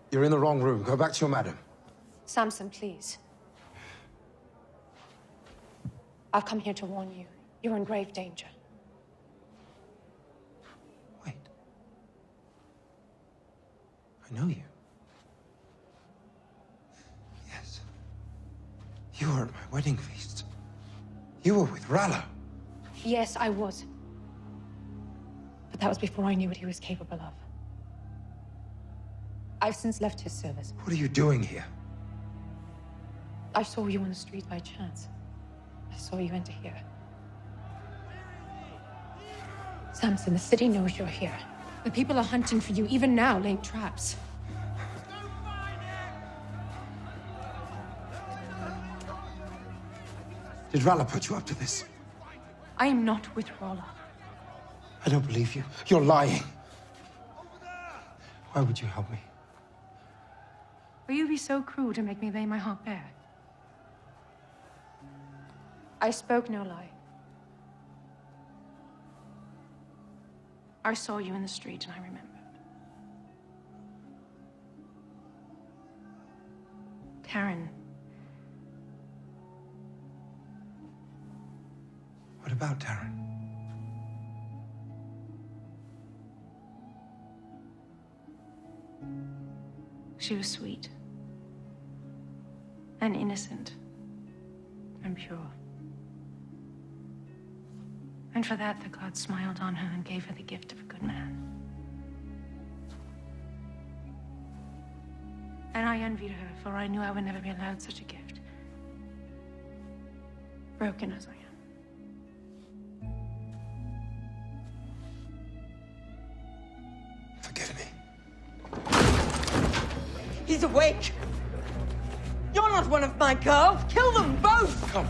You're in the wrong room. Go back to your madam. Samson, please. I've come here to warn you. You're in grave danger. I know you. Yes. You were at my wedding feast. You were with Rallo. Yes, I was. But that was before I knew what he was capable of. I've since left his service. What are you doing here? I saw you on the street by chance. I saw you enter here. Samson, the city knows you're here. The people are hunting for you, even now, laying traps. Did Ralla put you up to this? I am not with Ralla. I don't believe you. You're lying. Why would you help me? Will you be so cruel to make me lay my heart bare? I spoke no lie. I saw you in the street and I remembered. Taryn. What about Taryn? She was sweet and innocent and pure. And for that, the gods smiled on her and gave her the gift of a good man. And I envied her, for I knew I would never be allowed such a gift. Broken as I am. Forgive me. He's awake. You're not one of my girls. Kill them both. Come.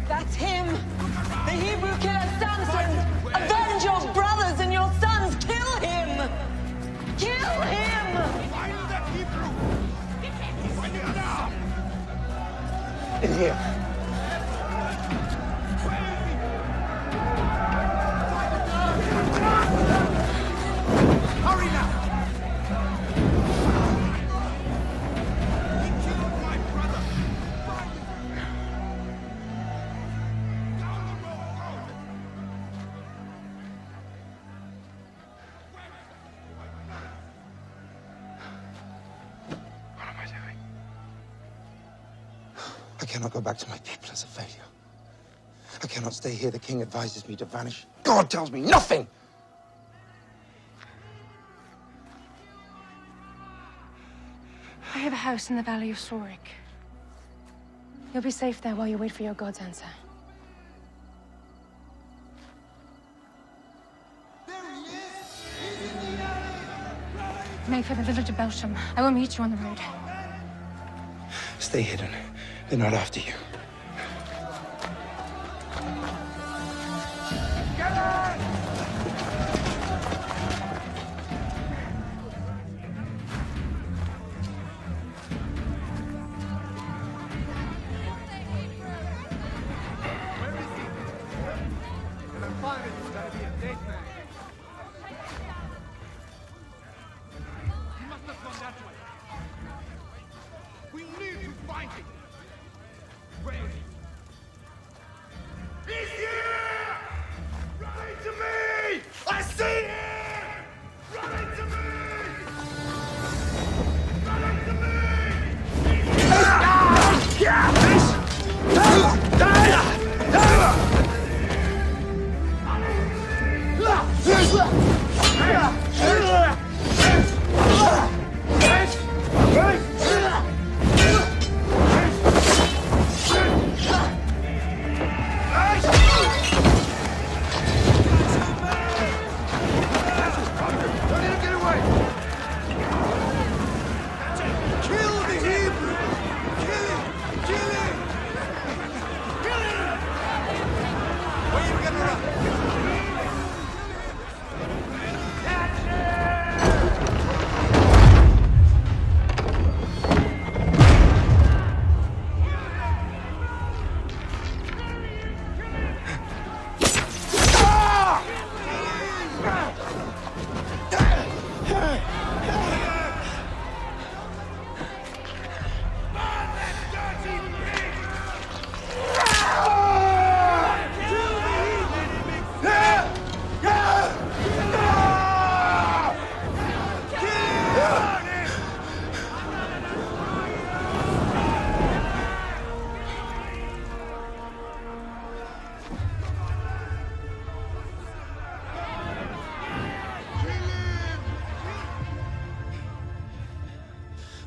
That's him. The Hebrew killer Samson. Avenge your brothers and your sons. Kill him. Kill him. Find that Hebrew. Find him now. In here. Hurry now. I cannot go back to my people as a failure. I cannot stay here. The king advises me to vanish. God tells me nothing! I have a house in the Valley of Sorik. You'll be safe there while you wait for your god's answer. Make for the village of Belsham. I will meet you on the road. Stay hidden. They're not after you.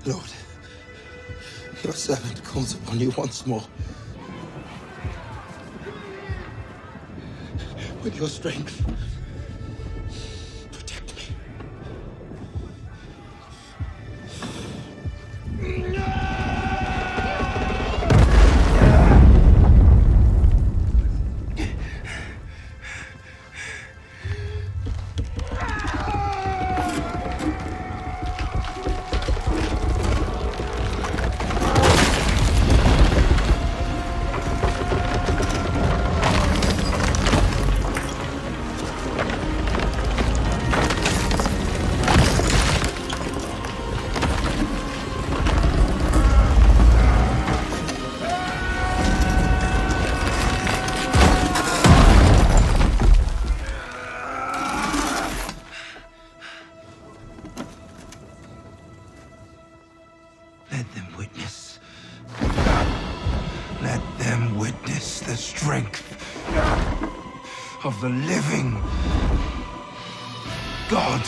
Lord, your servant calls upon you once more. With your strength, protect me. No! strength of the living God.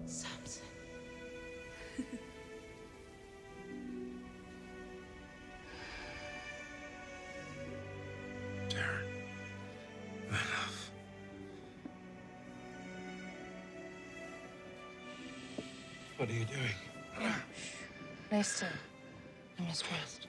Samson. Darren, my love. What are you doing? Lay still. I must rest.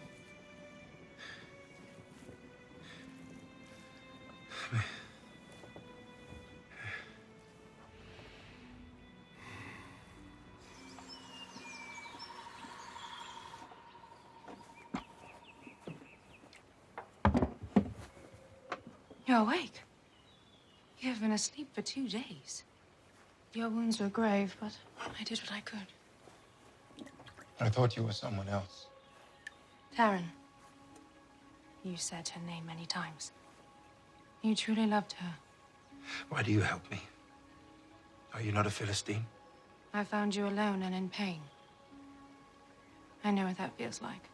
You're awake. You have been asleep for 2 days. Your wounds were grave, but I did what I could. I thought you were someone else. Taryn. You said her name many times. You truly loved her. Why do you help me? Are you not a Philistine? I found you alone and in pain. I know what that feels like.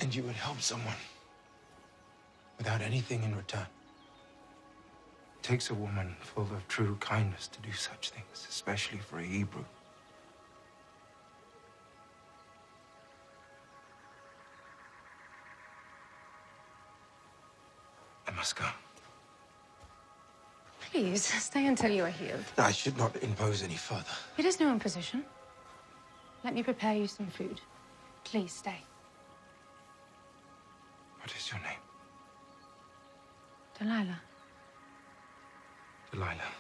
And you would help someone without anything in return. It takes a woman full of true kindness to do such things, especially for a Hebrew. I must go. Please, stay until you are healed. I should not impose any further. It is no imposition. Let me prepare you some food. Please stay. What is your name? Delilah. Delilah.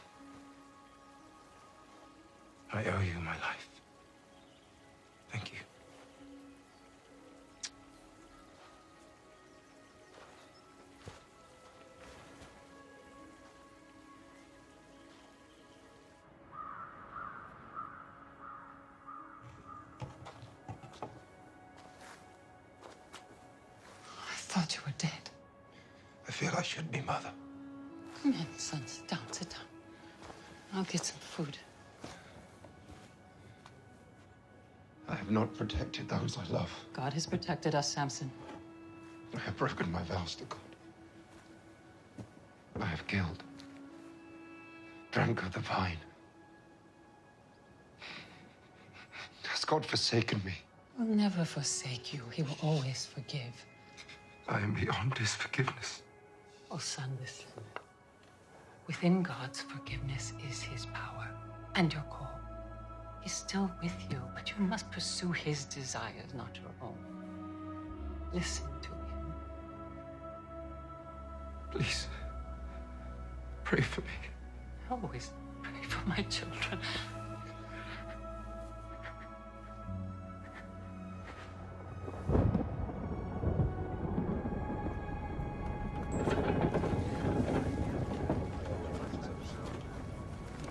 I owe you my life. Thank you. I thought you were dead. I feel I should be, Mother. Come in, son. Sit down, sit down. I'll get some food. I have not protected those I love. God has protected us, Samson. I have broken my vows to God. I have killed, drank of the vine. Has God forsaken me? He will never forsake you. He will always forgive. I am beyond his forgiveness. Oh, son, listen. Within God's forgiveness is his power and your call. He's still with you, but you must pursue his desires, not your own. Listen to him. Please, pray for me. Always pray for my children.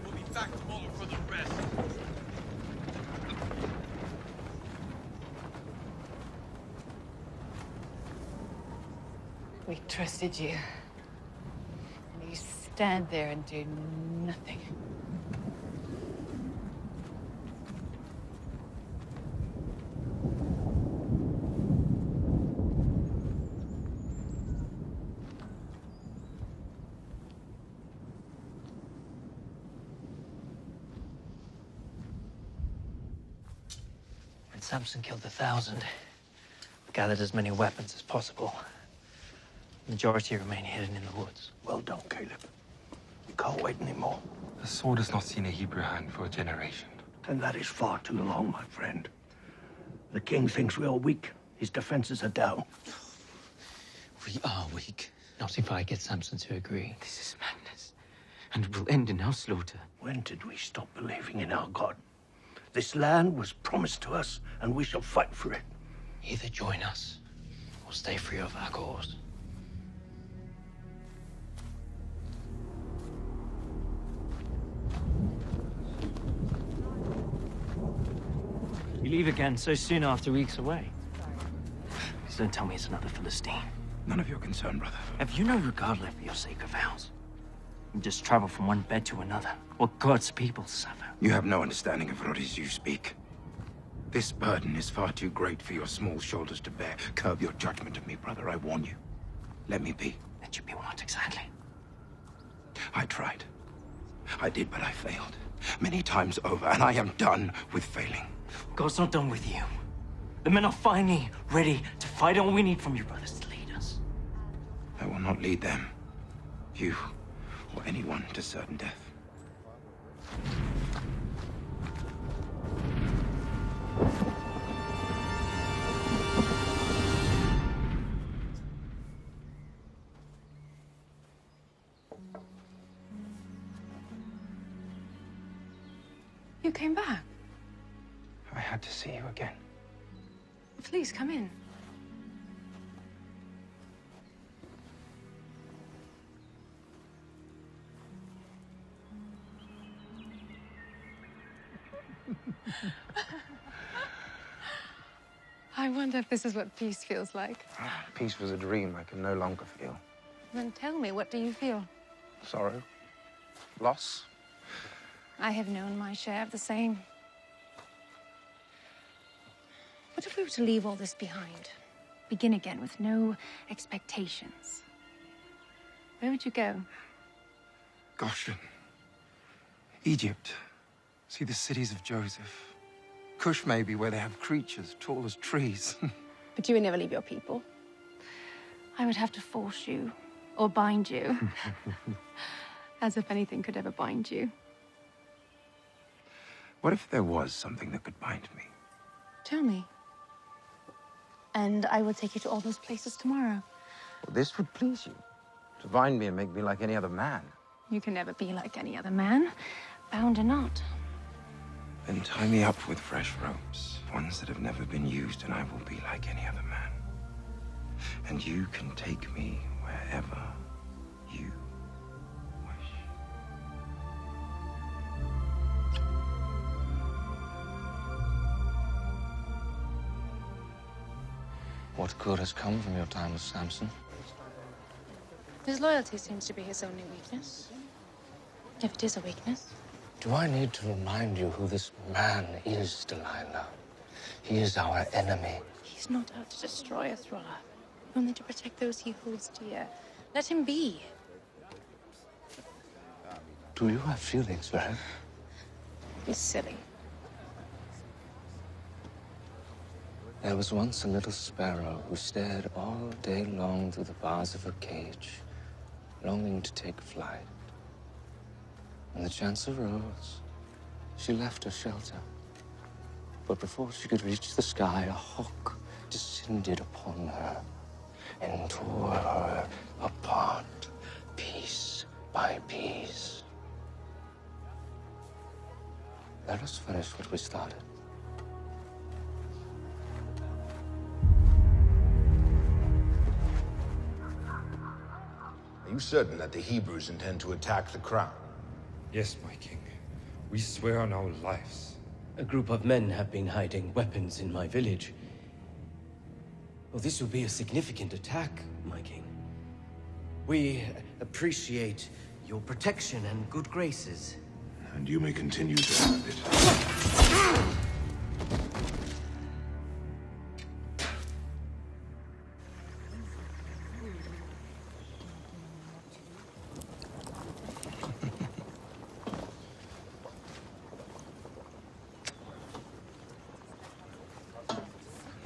We'll be back tomorrow for the rest. We trusted you. And you stand there and do nothing. Samson killed 1,000. Gathered as many weapons as possible. Majority remain hidden in the woods. Well done, Caleb. We can't wait anymore. The sword has not seen a Hebrew hand for a generation. And that is far too long, my friend. The king thinks we are weak. His defenses are down. We are weak. Not if I get Samson to agree. This is madness, and it will end in our slaughter. When did we stop believing in our God? This land was promised to us, and we shall fight for it. Either join us, or stay free of our cause. You leave again so soon after weeks away. Please don't tell me it's another Philistine. None of your concern, brother. Have you no regard left for your sacred vows? You just travel from one bed to another, while God's people suffer. You have no understanding of what it is you speak. This burden is far too great for your small shoulders to bear. Curb your judgment of me, brother, I warn you. Let me be. Let you be what exactly? I tried. I did, but I failed. Many times over, and I am done with failing. God's not done with you. The men are finally ready to fight, and all we need from you, brothers, to lead us. I will not lead them, you, or anyone to certain death. You came back. I had to see you again. Please, come in. I wonder if this is what peace feels like. Peace was a dream I can no longer feel. Then tell me, what do you feel? Sorrow. Loss. I have known my share of the same. What if we were to leave all this behind? Begin again with no expectations. Where would you go? Goshen. Egypt. See the cities of Joseph. Cush, maybe, where they have creatures tall as trees. But you would never leave your people. I would have to force you, or bind you. As if anything could ever bind you. What if there was something that could bind me? Tell me. And I will take you to all those places tomorrow. Well, this would please you. To bind me and make me like any other man. You can never be like any other man, bound or not. Then tie me up with fresh ropes, ones that have never been used, and I will be like any other man. And you can take me wherever you wish. What good has come from your time with Samson? His loyalty seems to be his only weakness. If it is a weakness. Do I need to remind you who this man is, Delilah? He is our enemy. He's not out to destroy us, Rolla. Only to protect those he holds dear. Let him be. Do you have feelings for him? He's silly. There was once a little sparrow who stared all day long through the bars of her cage, longing to take flight. When the chance arose, she left her shelter. But before she could reach the sky, a hawk descended upon her and tore her apart, piece by piece. Let us finish what we started. Are you certain that the Hebrews intend to attack the crown? Yes, my king. We swear on our lives. A group of men have been hiding weapons in my village. Well, this will be a significant attack, my king. We appreciate your protection and good graces. And you may continue to have it.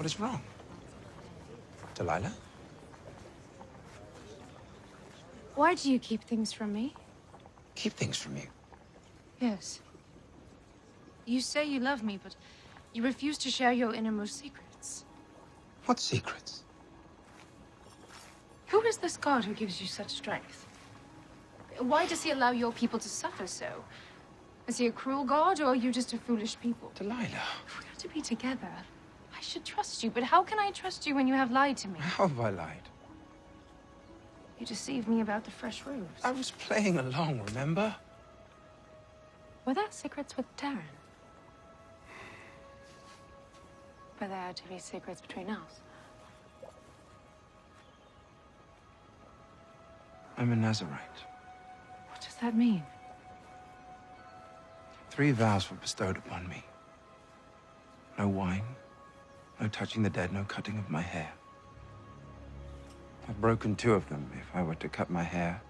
What is wrong? Delilah? Why do you keep things from me? Keep things from you. Yes. You say you love me, but you refuse to share your innermost secrets. What secrets? Who is this God who gives you such strength? Why does he allow your people to suffer so? Is he a cruel God, or are you just a foolish people? Delilah. If we are to be together, I should trust you, but how can I trust you when you have lied to me? How have I lied? You deceived me about the fresh roofs. I was playing along, remember? Were there secrets with Darren? Were there to be secrets between us? I'm a Nazarite. What does that mean? 3 vows were bestowed upon me. No wine, no touching the dead, no cutting of my hair. I've broken 2 of them. If I were to cut my hair,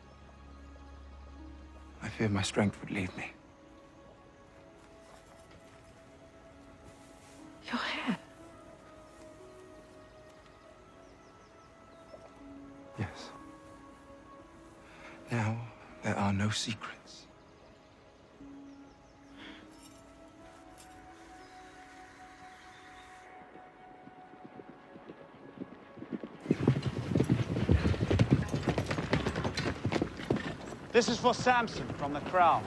I fear my strength would leave me. Your hair? Yes. Now, there are no secrets. This is for Samson from the Crown.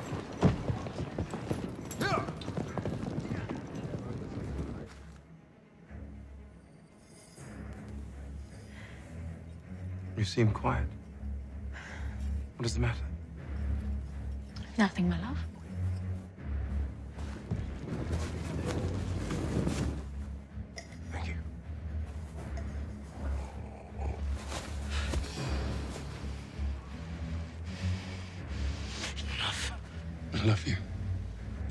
You seem quiet. What is the matter? Nothing, my love. Thank you. I love you.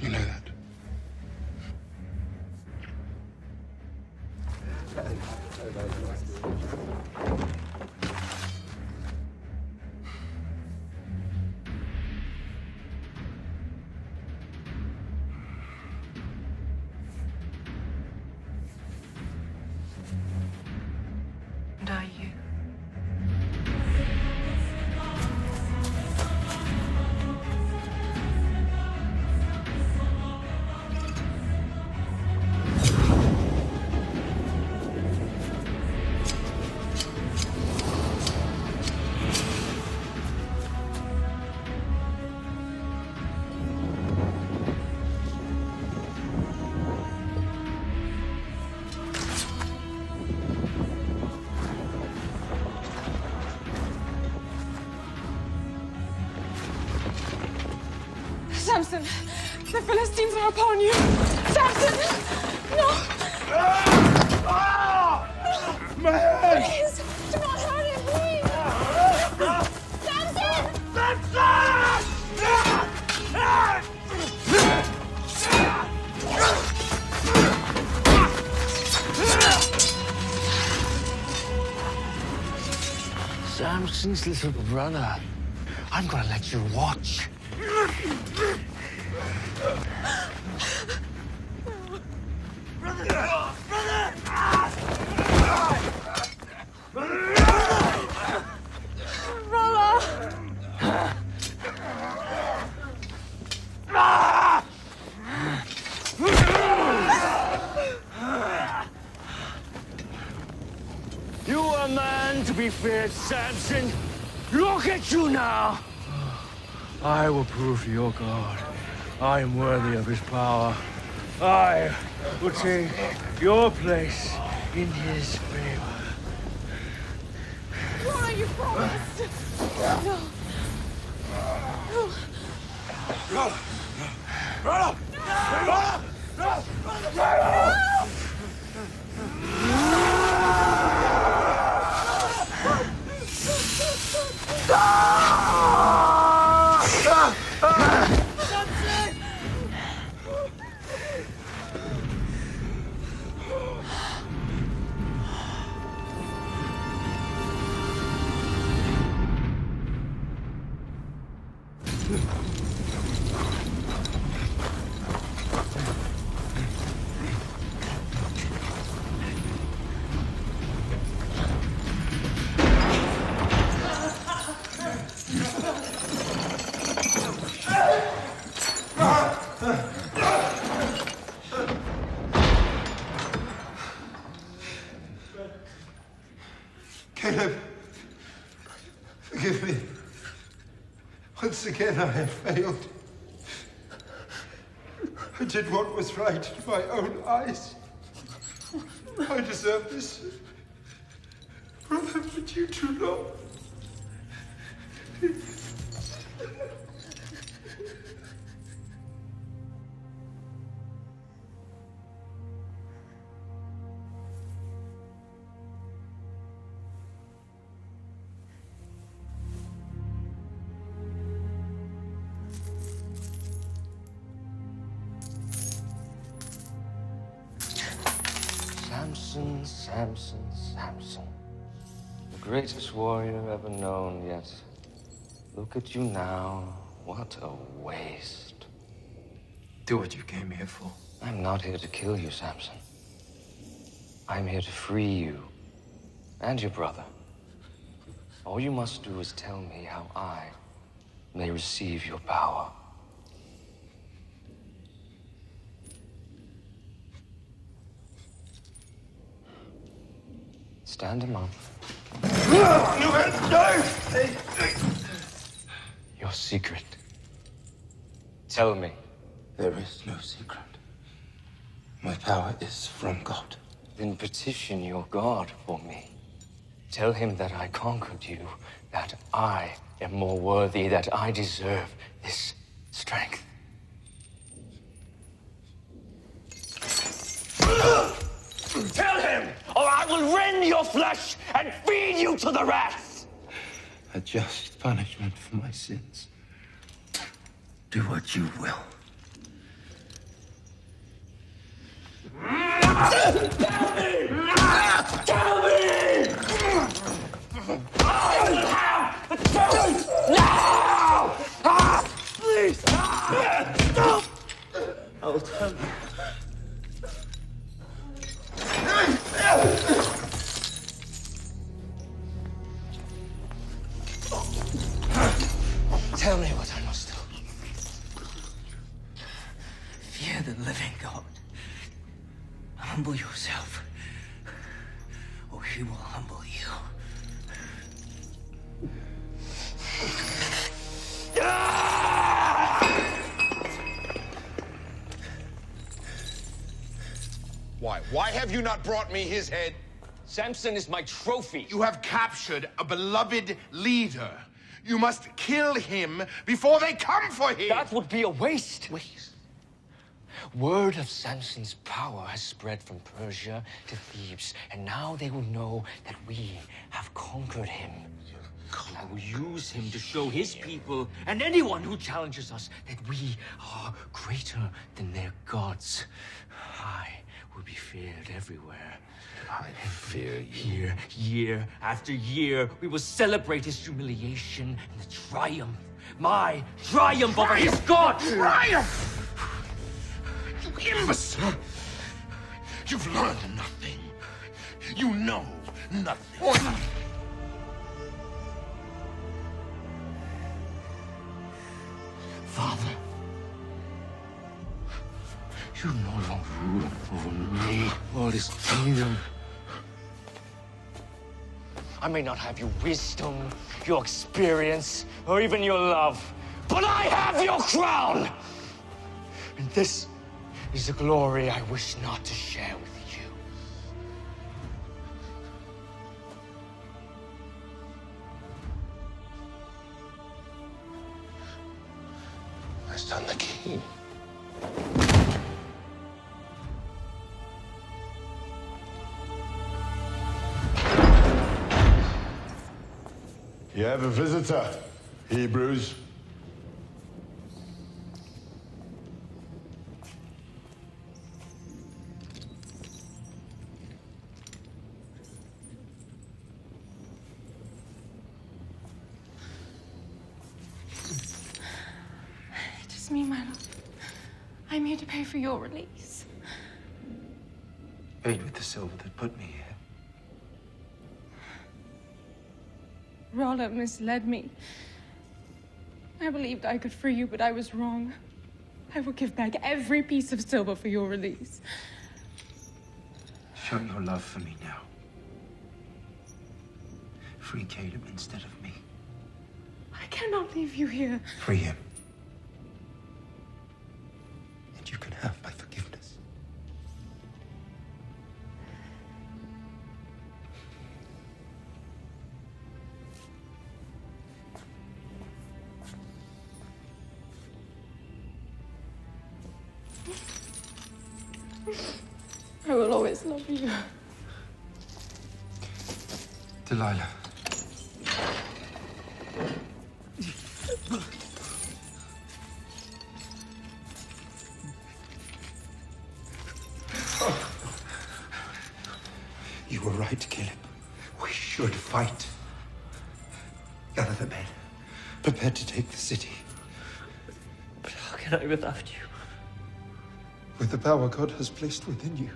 You know that. And are you? Samson, the Philistines are upon you. Samson, no. My head! Please, do not hurt him, please. Samson! Samson's little brother. I'm gonna let you watch. You are a man to be feared, Samson. Look at you now. I will prove to your God I am worthy of his power. I will take your place in his favor. Laura, you promised. No. Once again, I have failed. I did what was right in my own eyes. I deserve this. Brother, but you do not. Samson, Samson, Samson. The greatest warrior ever known, yet look at you now. What a waste. Do what you came here for. I'm not here to kill you, Samson. I'm here to free you and your brother. All you must do is tell me how I may receive your power. Stand him up. Your secret. Tell me. There is no secret. My power is from God. Then petition your God for me. Tell him that I conquered you, that I am more worthy, that I deserve this strength. Tell him, or I will rend your flesh and feed you to the rats! A just punishment for my sins. Do what you will. Tell me! Tell me! I will have the truth now! Please! Stop! I will tell you. Tell me what I must do. Fear the living God. Humble yourself, or he will humble you. Why? Why have you not brought me his head? Samson is my trophy. You have captured a beloved leader. You must kill him before they come for him. That would be a waste. Word of Samson's power has spread from Persia to Thebes, and now they will know that we have conquered him. I will use him to show his people and anyone who challenges us that we are greater than their gods. I will be feared everywhere. I fear you. Year after year, we will celebrate his humiliation and the triumph. My triumph over his god! Triumph! You imbecile! You've learned nothing. You know nothing. Father, you no longer rule over me or this kingdom. I may not have your wisdom, your experience, or even your love, but I have your crown! And this is the glory I wish not to share with you. My son, the king. You have a visitor, Hebrews. It is me, my lord. I'm here to pay for your release. Paid with the silver that put me here. Rolla misled me. I believed I could free you, but I was wrong. I will give back every piece of silver for your release. Show your love for me now. Free Caleb instead of me. I cannot cannot leave you here. Free him. And you can have my forgiveness. I will always love you. Delilah. You were right, Caleb. We should fight. Gather the men. Prepare to take the city. But how can I without you? With the power God has placed within you.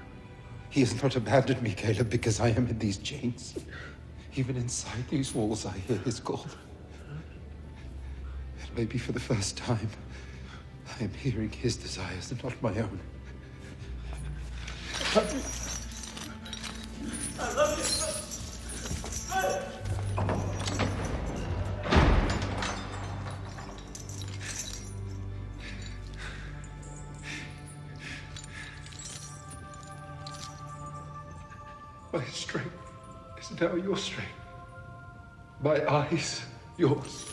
He has not abandoned me, Caleb, because I am in these chains. Even inside these walls, I hear his call. And maybe for the first time, I am hearing his desires and not my own. I love you. My strength is now your strength. My eyes, yours.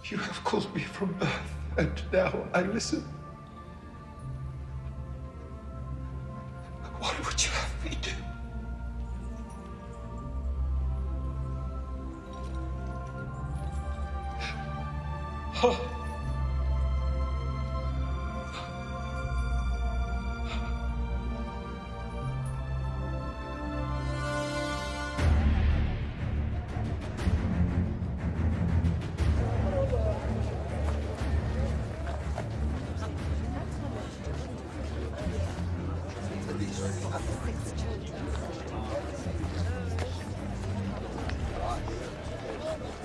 You have called me from birth, and now I listen. What would you have me do?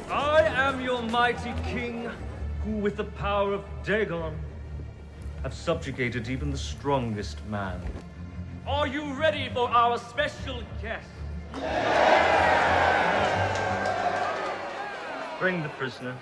I am your mighty king, who with the power of Dagon have subjugated even the strongest man. Are you ready for our special guest? Bring the prisoner.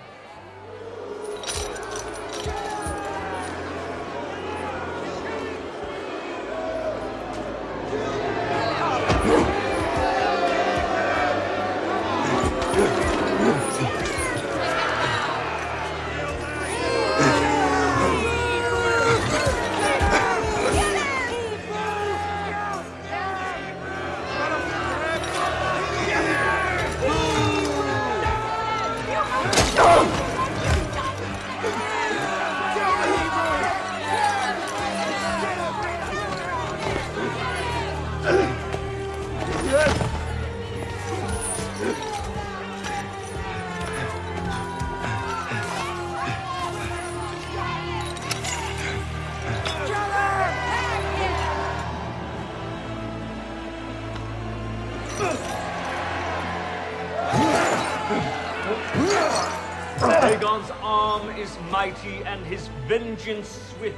Dagon's arm is mighty and his vengeance swift.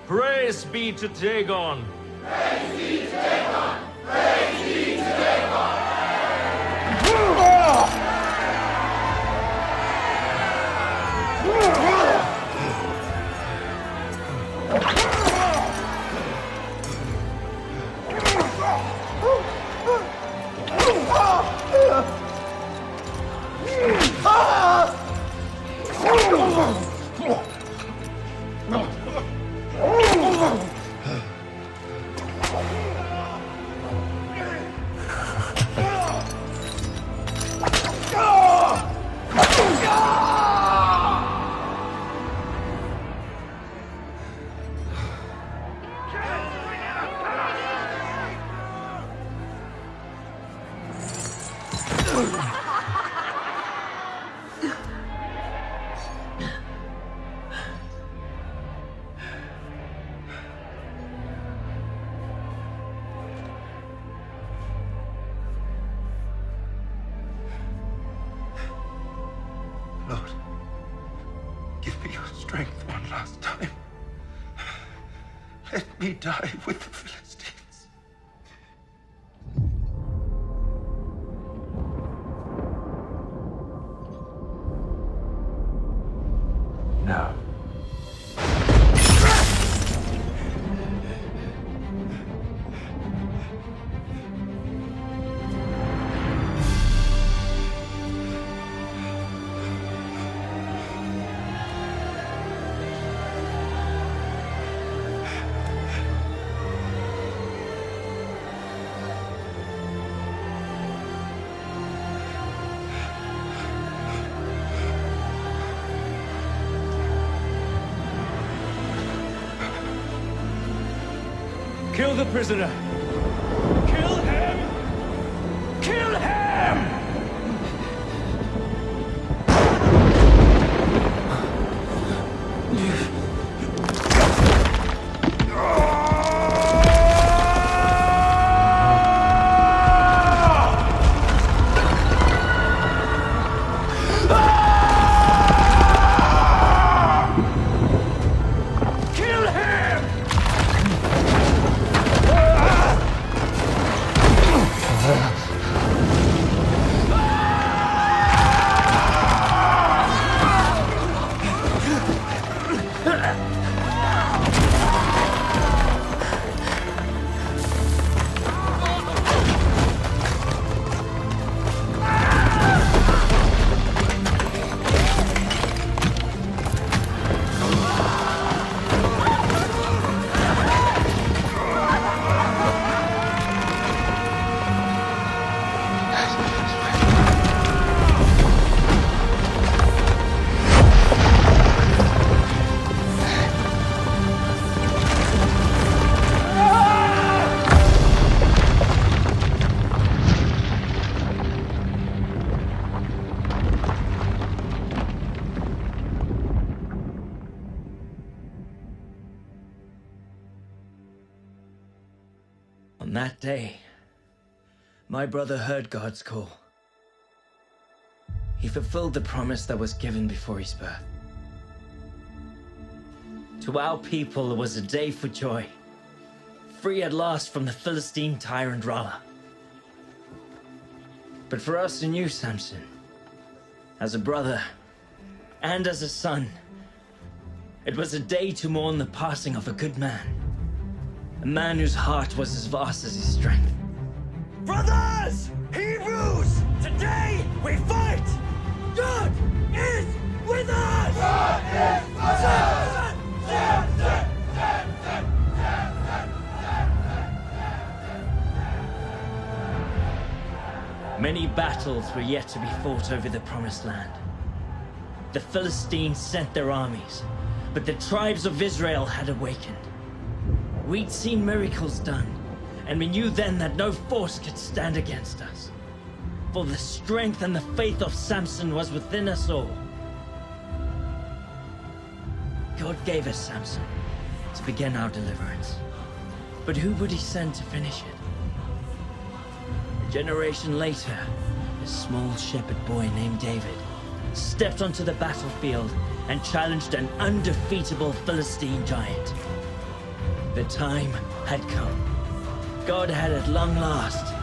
Praise be to Dagon! Praise be to Dagon! Praise be to Dagon! Lord, give me your strength one last time. Let me die with the Philistines. No. Kill the prisoner! Kill him! Kill him! On that day, my brother heard God's call. He fulfilled the promise that was given before his birth. To our people, it was a day for joy, free at last from the Philistine tyrant Rala. But for us who knew Samson, as a brother and as a son, it was a day to mourn the passing of a good man. A man whose heart was as vast as his strength. Brothers! Hebrews! Today we fight! God is with us! God is with us! Samson! Samson! Many battles were yet to be fought over the Promised Land. The Philistines sent their armies, but the tribes of Israel had awakened. We'd seen miracles done, and we knew then that no force could stand against us. For the strength and the faith of Samson was within us all. God gave us Samson to begin our deliverance. But who would he send to finish it? A generation later, a small shepherd boy named David stepped onto the battlefield and challenged an undefeatable Philistine giant. The time had come. God had at long last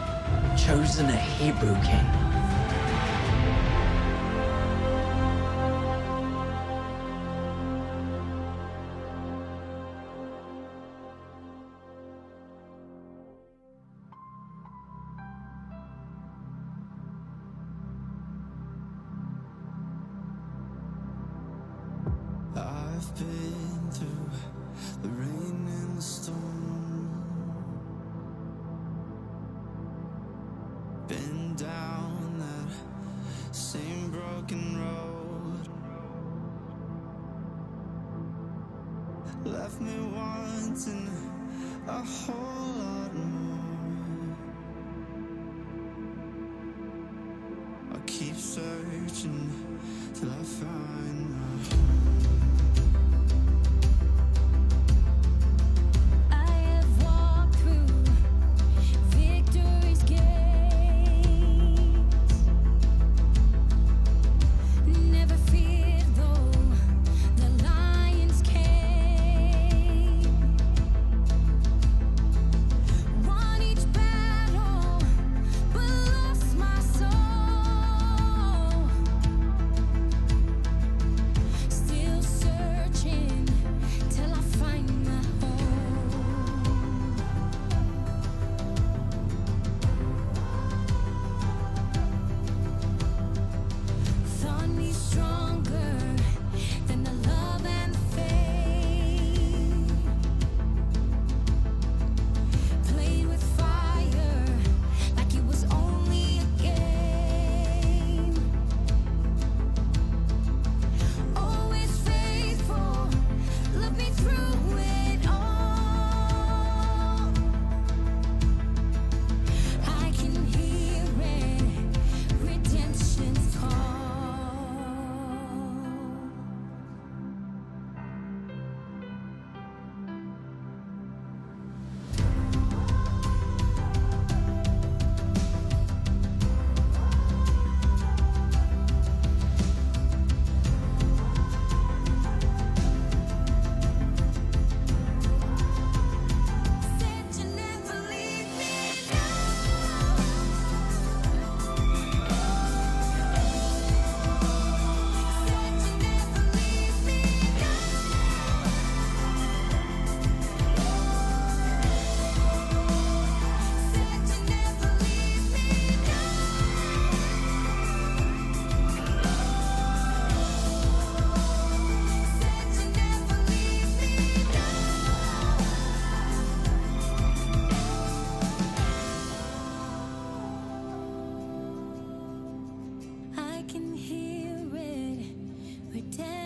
chosen a Hebrew king. I've been through the rain and the storm, been down that same broken road, left me wanting a whole lot more. I'll keep searching till I find my home.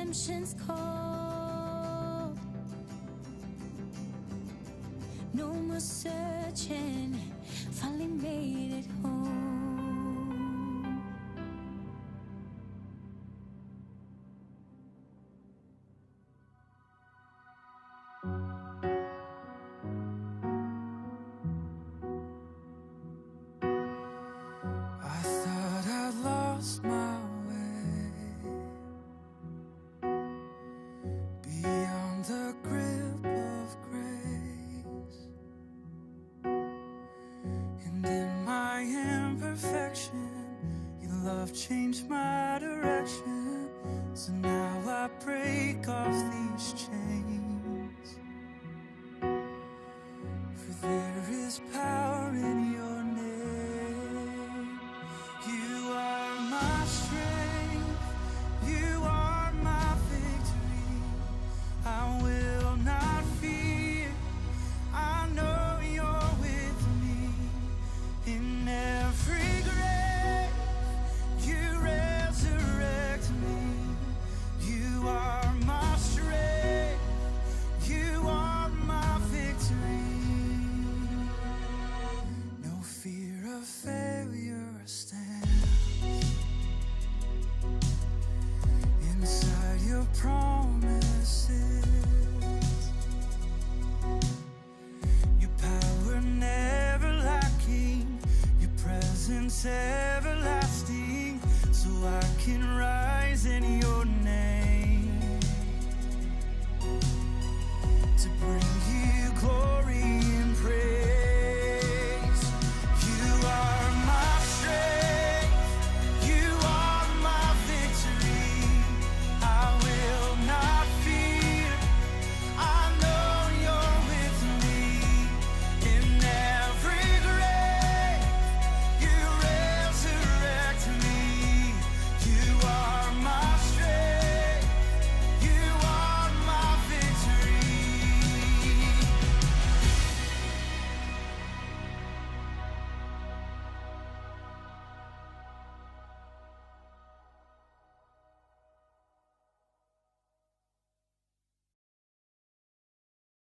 redemption's call. No more searching, finally made it home. I thought I'd lost my way, beyond the grip of grace, and in my imperfection, your love changed my direction. So now I break off these chains, for there is power in your name. You are my strength, you are my victory. I will not fear, I know you're with me. In every grave, you resurrect me. You are my strength, you are my victory. No fear of failure stands inside your promises. Your power never lacking, your presence everlasting. So I can rise in your name to bring